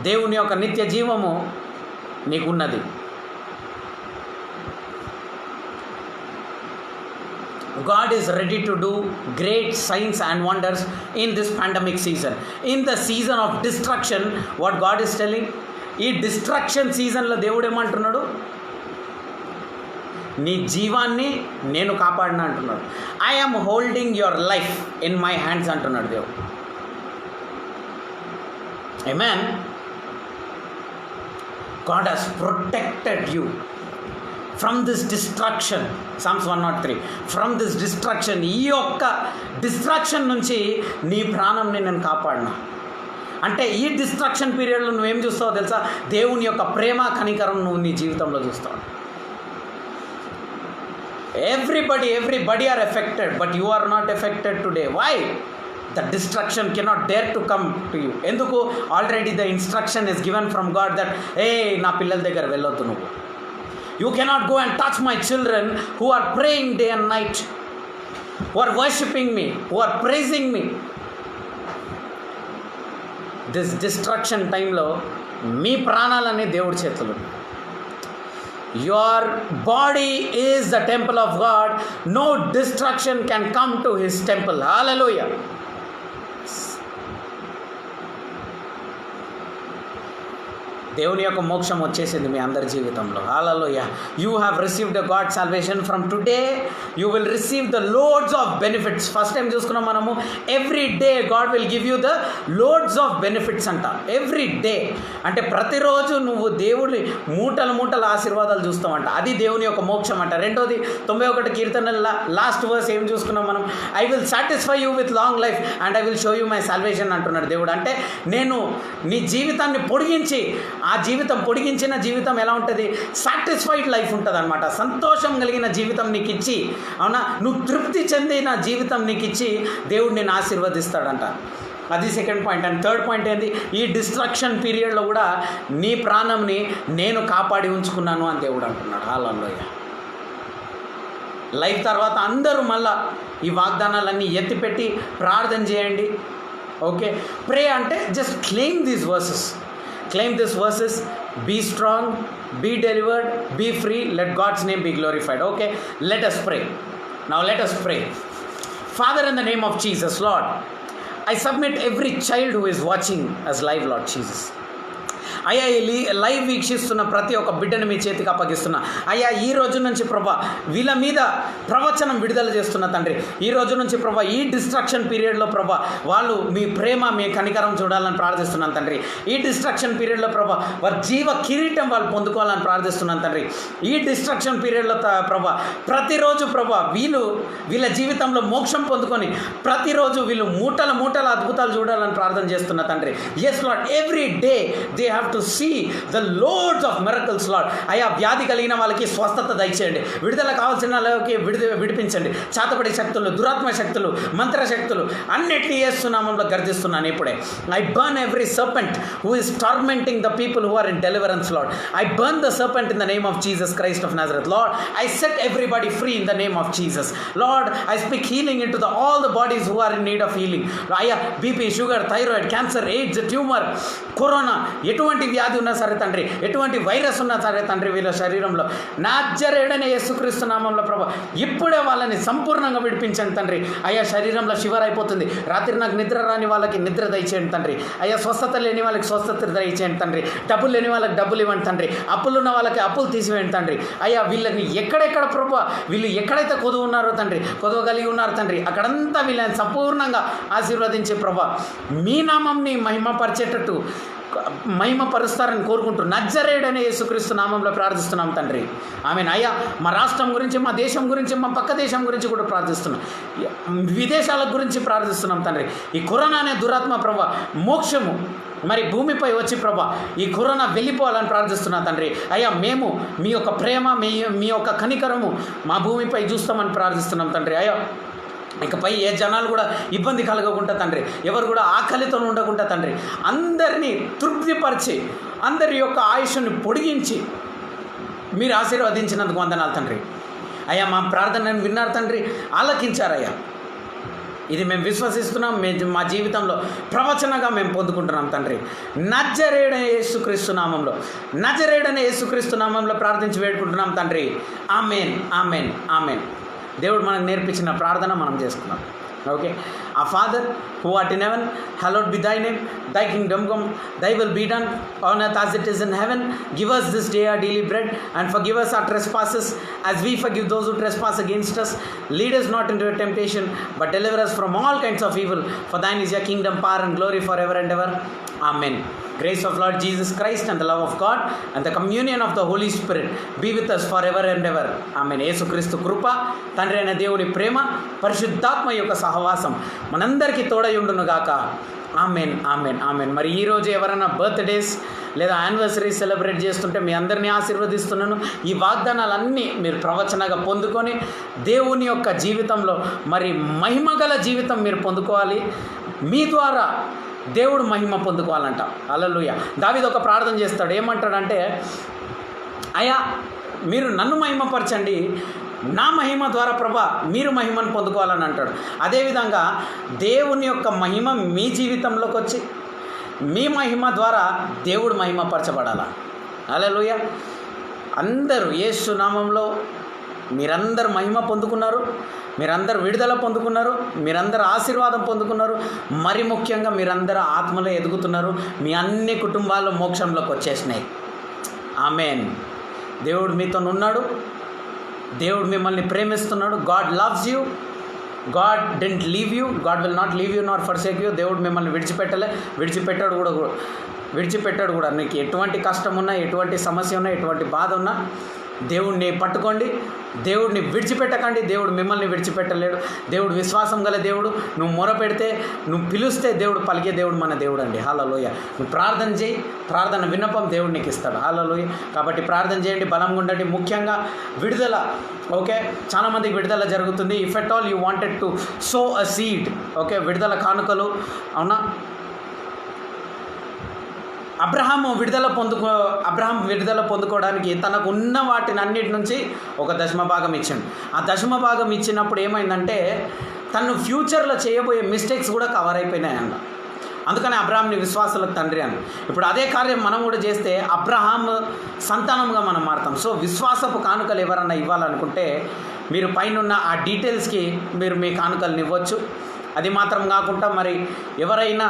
Speaker 1: దేవుని యొక్క నిత్య జీవము నీకున్నది. God is ready to do great signs and wonders in this pandemic season. In the season of destruction, what God is telling, ఈ డిస్ట్రక్షన్ సీజన్లో దేవుడు ఏమంటున్నాడు, నీ జీవాన్ని నేను కాపాడిన అంటున్నాడు. I am holding your life in my hands అంటున్నాడు దేవుడు. ఆమేన్. God has protected you from this destruction. Psalms 103. From this destruction, ఈ యొక్క డిస్ట్రాక్షన్ నుంచి నీ ప్రాణంని నేను కాపాడినా అంటే ఈ డిస్ట్రాక్షన్ పీరియడ్లో నువ్వేం చూస్తావో తెలుసా? దేవుని యొక్క ప్రేమ కనికరం నువ్వు నీ జీవితంలో చూస్తావు. Everybody are affected, but you are not affected today. Why? The destruction cannot dare to come to you. ఎందుకు? Already the instruction is given from God that నా పిల్లల దగ్గర వెళ్ళొద్దు నువ్వు. You cannot go and touch my children who are praying day and night, who are worshipping me, who are praising me. This destruction time లో మీ ప్రాణాలన్నీ దేవుడి చేతులు. Your body is the temple of God. No destruction can come to his temple. Hallelujah. దేవుని యొక్క మోక్షం వచ్చేసింది మీ అందరి జీవితంలో. Hallelujah. You have received the God salvation. From today you will receive the loads of benefits. First time చూసుకున్నాం మనము, every day God will give you the loads of benefits అంట. ఎవ్రీ డే అంటే ప్రతిరోజు నువ్వు దేవుడి మూటల ఆశీర్వాదాలు చూస్తామంట. అది దేవుని యొక్క మోక్షం అంట. రెండోది 91 కీర్తనల లాస్ట్ వర్స్ ఏం చూసుకున్నాం మనం? I will satisfy you with long life and I will show you my salvation అంటున్నాడు దేవుడు. అంటే నేను నీ జీవితాన్ని పొడిగించి, ఆ జీవితం పొడిగించిన జీవితం ఎలా ఉంటుంది? సాటిస్ఫైడ్ లైఫ్ ఉంటుంది అనమాట. సంతోషం కలిగిన జీవితం నీకు ఇచ్చి, అవునా, నువ్వు తృప్తి చెందిన జీవితం నీకు ఇచ్చి దేవుడు నేను ఆశీర్వదిస్తాడంట. అది second point. And third point ఏంది? ఈ డిస్ట్రక్షన్ పీరియడ్లో కూడా నీ ప్రాణంని నేను కాపాడి ఉంచుకున్నాను అని దేవుడు అంటున్నాడు. హల్లెలూయా. లైఫ్ తర్వాత అందరూ మళ్ళా ఈ వాగ్దానాలన్నీ ఎత్తిపెట్టి ప్రార్థన చేయండి. ఓకే, ప్రే అంటే just claim these versus. Claim these verses. Be strong, be delivered, be free. Let God's name be glorified. Okay, let us pray. Now let us pray. Father, in the name of Jesus, Lord, I submit every child who is watching us live, Lord Jesus. అయ్యా, ఈ live వీక్షిస్తున్న ప్రతి ఒక్క బిడ్డను మీ చేతికి అప్పగిస్తున్నా. అయ్యా, ఈ రోజు నుంచి ప్రభా వీళ్ళ మీద ప్రవచనం విడుదల చేస్తున్న తండ్రి. ఈ రోజు నుంచి ప్రభా ఈ డిస్ట్రక్షన్ పీరియడ్లో ప్రభా వాళ్ళు మీ ప్రేమ, మీ కనికరం చూడాలని ప్రార్థిస్తున్నాను తండ్రి. ఈ డిస్ట్రక్షన్ పీరియడ్లో ప్రభా వారి జీవ కిరీటం వాళ్ళు పొందుకోవాలని ప్రార్థిస్తున్నాను తండ్రి. ఈ డిస్ట్రక్షన్ పీరియడ్లో ప్రభా ప్రతిరోజు ప్రభా వీళ్ళ జీవితంలో మోక్షం పొందుకొని ప్రతిరోజు వీళ్ళు మూటల అద్భుతాలు చూడాలని ప్రార్థన చేస్తున్న తండ్రి. Yes Lord, every day they have to see the loads of miracles Lord. అయ్యా, వ్యాధి కలిగిన వాళ్ళకి స్వస్థత దయచేయండి, విడుదల కావాల్సిన వాళ్ళకి విడిపించండి. చాతపడి శక్తులు, దురాత్మ శక్తులు, మంత్రశక్తులు అన్నిటినీ యేసునామంలో గర్జిస్తున్నాను ఇప్పుడే. I burn every serpent who is tormenting the people who are in deliverance Lord. I burn the serpent in the name of Jesus Christ of Nazareth Lord. I set everybody free in the name of Jesus Lord. I speak healing in to all the bodies who are in need of healing. అయ్యా, BP, sugar, thyroid, cancer, AIDS, tumour, corona, ఎటువంటి వ్యాధి ఉన్నా సరే తండ్రి, ఎటువంటి virus ఉన్నా సరే తండ్రి, వీళ్ళ శరీరంలో నజరేయుడైన యేసుక్రీస్తు నామంలో ప్రభా ఇప్పుడే వాళ్ళని సంపూర్ణంగా విడిపించండి తండ్రి. అయ్యా, శరీరంలో షివర్ అయిపోతుంది, రాత్రి నాకు నిద్ర రాని వాళ్ళకి నిద్ర దయచేయండి తండ్రి. అయ్యా, స్వస్థత లేని వాళ్ళకి స్వస్థత దయచేయండి తండ్రి. డబ్బులు లేని వాళ్ళకి డబ్బులు ఇవ్వండి తండ్రి. అప్పులున్న వాళ్ళకి అప్పులు తీసివేయండి తండ్రి. అయ్యా, వీళ్ళని ఎక్కడెక్కడ ప్రభా వీళ్ళు ఎక్కడైతే కొదువు ఉన్నారో తండ్రి, కొదువ కలిగి ఉన్నారు తండ్రి, అక్కడంతా వీళ్ళని సంపూర్ణంగా ఆశీర్వదించే ప్రభా మీ నామంని మహిమపరిచేటట్టు మహిమపరుస్తారని కోరుకుంటూ నజరేయుడైన యేసుక్రీస్తు నామంలో ప్రార్థిస్తున్నాం తండ్రి. ఆమేన్. అయ్యా, మా రాష్ట్రం గురించి, మా దేశం గురించి, మా పక్క దేశం గురించి కూడా ప్రార్థిస్తున్నాం, విదేశాల గురించి ప్రార్థిస్తున్నాం తండ్రి. ఈ కరోనా అనే దురాత్మ ప్రభా మోక్షము మరి భూమిపై వచ్చి ప్రభా ఈ కరోనా వెళ్ళిపోవాలని ప్రార్థిస్తున్నాం తండ్రి. అయ్యా, మేము మీ యొక్క ప్రేమ, మీ యొక్క కనికరము మా భూమిపై చూస్తామని ప్రార్థిస్తున్నాం తండ్రి. అయ్యా, ఇకపై ఏ జనాలు కూడా ఇబ్బంది కలగకుండా తండ్రి, ఎవరు కూడా ఆకలితో ఉండకుండా తండ్రి, అందరినీ తృప్తిపరిచి అందరి యొక్క ఆయుష్ని పొడిగించి మీరు ఆశీర్వదించినందుకు వందనాలు తండ్రి. అయ్యా, మా ప్రార్థనను విన్నారు తండ్రి, ఆలకించారయ్యా. ఇది మేము విశ్వసిస్తున్నాం, మా జీవితంలో ప్రవచనగా మేము పొందుకుంటున్నాం తండ్రి. నజరేయుడైన యేసుక్రీస్తు నామంలో, నజరేయుడైన యేసుక్రీస్తు నామంలో ప్రార్థించి వేడుకుంటున్నాం తండ్రి. ఆమేన్, ఆమేన్, ఆమేన్. దేవుడు మనకు నేర్పించిన ప్రార్థన మనం చేసుకున్నాం. Okay. Our Father who art in heaven, hallowed be thy name. Thy kingdom come, thy will be done on earth as it is in heaven. Give us this day our daily bread, and forgive us our trespasses as we forgive those who trespass against us. Lead us not into temptation, but deliver us from all kinds of evil. For thine is your kingdom, power and glory forever and ever. Amen. Grace of Lord Jesus Christ and the love of God and the communion of the Holy Spirit be with us forever and ever. Amen. యేసుక్రీస్తు కృప, తండ్రి అయిన దేవుని ప్రేమ, పరిశుద్ధాత్మ యొక్క సహవాసం మనందరికీ తోడై ఉండును గాక. Amen, amen, amen. మరి ఈరోజు ఎవరైనా బర్త్డేస్ లేదా యానివర్సరీ సెలబ్రేట్ చేస్తుంటే మీ అందరినీ ఆశీర్వదిస్తున్నాను. ఈ వాగ్దానాలన్నీ మీరు ప్రవచనగా పొందుకొని దేవుని యొక్క జీవితంలో మరి మహిమగల జీవితం మీరు పొందుకోవాలి. మీ ద్వారా దేవుడు మహిమ పొందుకోవాలంట. హల్లెలూయా. దావీదు ఒక ప్రార్థన చేస్తాడు. ఏమంటాడంటే, అయ్యా మీరు నన్ను మహిమపరచండి, నా మహిమ ద్వారా ప్రభా మీరు మహిమను పొందుకోవాలని అంటాడు. అదేవిధంగా దేవుని యొక్క మహిమ మీ జీవితంలోకి వచ్చి మీ మహిమ ద్వారా దేవుడు మహిమపరచబడాలా. హల్లెలూయా. అందరూ యేసు నామంలో మీరందరూ మహిమ పొందుకున్నారు, మీరందరూ విడుదల పొందుకున్నారు, మీరందరూ ఆశీర్వాదం పొందుకున్నారు. మరి ముఖ్యంగా మీరందరూ ఆత్మలో ఎదుగుతున్నారు. మీ అన్ని కుటుంబాలు మోక్షంలోకి వచ్చేసినాయి. ఆమెన్. దేవుడు మీతో ఉన్నాడు. దేవుడు మిమ్మల్ని ప్రేమిస్తున్నాడు. God loves you. God didn't leave you. God will not leave you not forsake you. దేవుడు మిమ్మల్ని విడిచిపెట్టాడు కూడా. నీకు ఎటువంటి కష్టం ఉన్నా, ఎటువంటి సమస్య ఉన్నా, ఎటువంటి బాధ ఉన్నా దేవుడిని పట్టుకోండి. దేవుడిని విడిచిపెట్టకండి. దేవుడు మిమ్మల్ని విడిచిపెట్టలేడు. దేవుడు విశ్వాసం గల దేవుడు. నువ్వు మొరపెడితే, నువ్వు పిలిస్తే దేవుడు పలికే దేవుడు మన దేవుడు అండి. హల్లెలూయా. నువ్వు ప్రార్థన చేయి, ప్రార్థన విన్నపం దేవుడు నీకు ఇస్తాడు. హల్లెలూయా. కాబట్టి ప్రార్థన చేయండి, బలంగా ఉండండి. ముఖ్యంగా విడుదల. ఓకే, చాలామందికి విడుదల జరుగుతుంది. If at all you wanted to so a seed, okay, విడుదల కానుకలు. అవునా, అబ్రహాం విడుదల పొందుకోవడానికి తనకు ఉన్న వాటిని అన్నిటి నుంచి ఒక దశమ భాగం ఇచ్చాడు. ఆ దశమ భాగం ఇచ్చినప్పుడు ఏమైందంటే తను ఫ్యూచర్లో చేయబోయే మిస్టేక్స్ కూడా కవర్ అయిపోయినాయన్న. అందుకని అబ్రహాంని విశ్వాసాలకు తండ్రి అని. ఇప్పుడు అదే కార్యం మనం కూడా చేస్తే అబ్రహాం సంతానంగా మనం మారుతాం. సో విశ్వాసపు కానుకలు ఎవరన్నా ఇవ్వాలనుకుంటే మీరు పైన ఆ డీటెయిల్స్కి మీరు మీ కానుకలను ఇవ్వచ్చు. అది మాత్రం కాకుండా మరి ఎవరైనా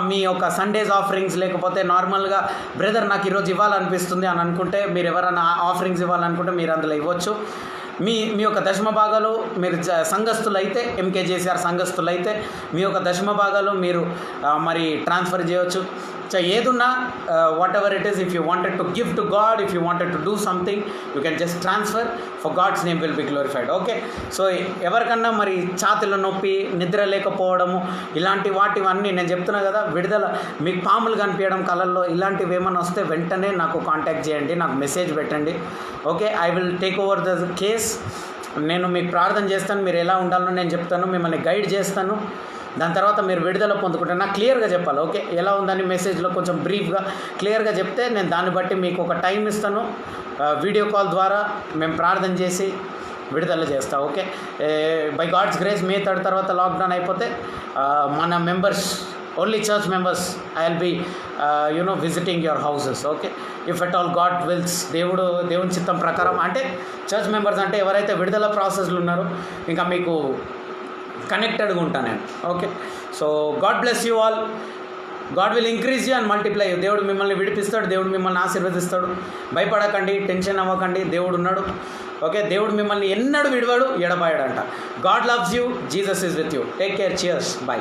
Speaker 1: మీ యొక్క సండేస్ ఆఫరింగ్స్ లేకపోతే నార్మల్గా బ్రదర్ నాకు ఈరోజు ఇవ్వాలనిపిస్తుంది అని అనుకుంటే, మీరు ఎవరైనా ఆఫరింగ్స్ ఇవ్వాలనుకుంటే మీరు అందులో ఇవ్వచ్చు. మీ యొక్క దశమ భాగాలు మీరు సంఘస్థులైతే, ఎంకేజేసీఆర్ సంఘస్థులైతే మీ యొక్క దశమ భాగాలు మీరు మరి ట్రాన్స్ఫర్ చేయవచ్చు. సో ఏదున్నా whatever it is, if you wanted to give to God, if you wanted to do something, you can just transfer, for God's name will be glorified. Okay. So ఎవరికన్నా మరి ఛాతీలో నొప్పి, నిద్ర లేకపోవడము, ఇలాంటి వాటివన్నీ నేను చెప్తున్నా కదా, విడుదల, మీకు పాములు కనిపించడం కళల్లో, ఇలాంటివి ఏమైనా వస్తే వెంటనే నాకు కాంటాక్ట్ చేయండి, నాకు మెసేజ్ పెట్టండి. Okay, I will take over the case. నేను మీకు ప్రార్థన చేస్తాను, మీరు ఎలా ఉండాలో నేను చెప్తాను, మిమ్మల్ని గైడ్ చేస్తాను. దాని తర్వాత మీరు విడుదల పొందుకుంటారు. నాకు క్లియర్గా చెప్పాలి. ఓకే, ఎలా ఉందని మెసేజ్లో కొంచెం బ్రీఫ్గా క్లియర్గా చెప్తే నేను దాన్ని బట్టి మీకు ఒక టైం ఇస్తాను. వీడియో కాల్ ద్వారా మేము ప్రార్థన చేసి విడుదల చేస్తాం. Okay, by God's grace May 3 తర్వాత లాక్డౌన్ అయిపోతే మన members, only church members, I will be visiting your houses. Okay, if at all God wills, దేవుని చిత్తం ప్రకారం. అంటే చర్చ్ మెంబర్స్ అంటే ఎవరైతే విడుదల ప్రాసెస్లు ఉన్నారో ఇంకా మీకు కనెక్టెడ్గా ఉంటాను నేను. Okay, so God bless you all. God will increase you and multiply you. దేవుడు మిమ్మల్ని విడిపిస్తాడు, దేవుడు మిమ్మల్ని ఆశీర్వదిస్తాడు. భయపడకండి, టెన్షన్ అవ్వకండి, దేవుడు ఉన్నాడు. ఓకే, దేవుడు మిమ్మల్ని ఎన్నడూ విడవాడు, ఎడబాయడంట. God loves you, Jesus is with you. Take care, cheers, by.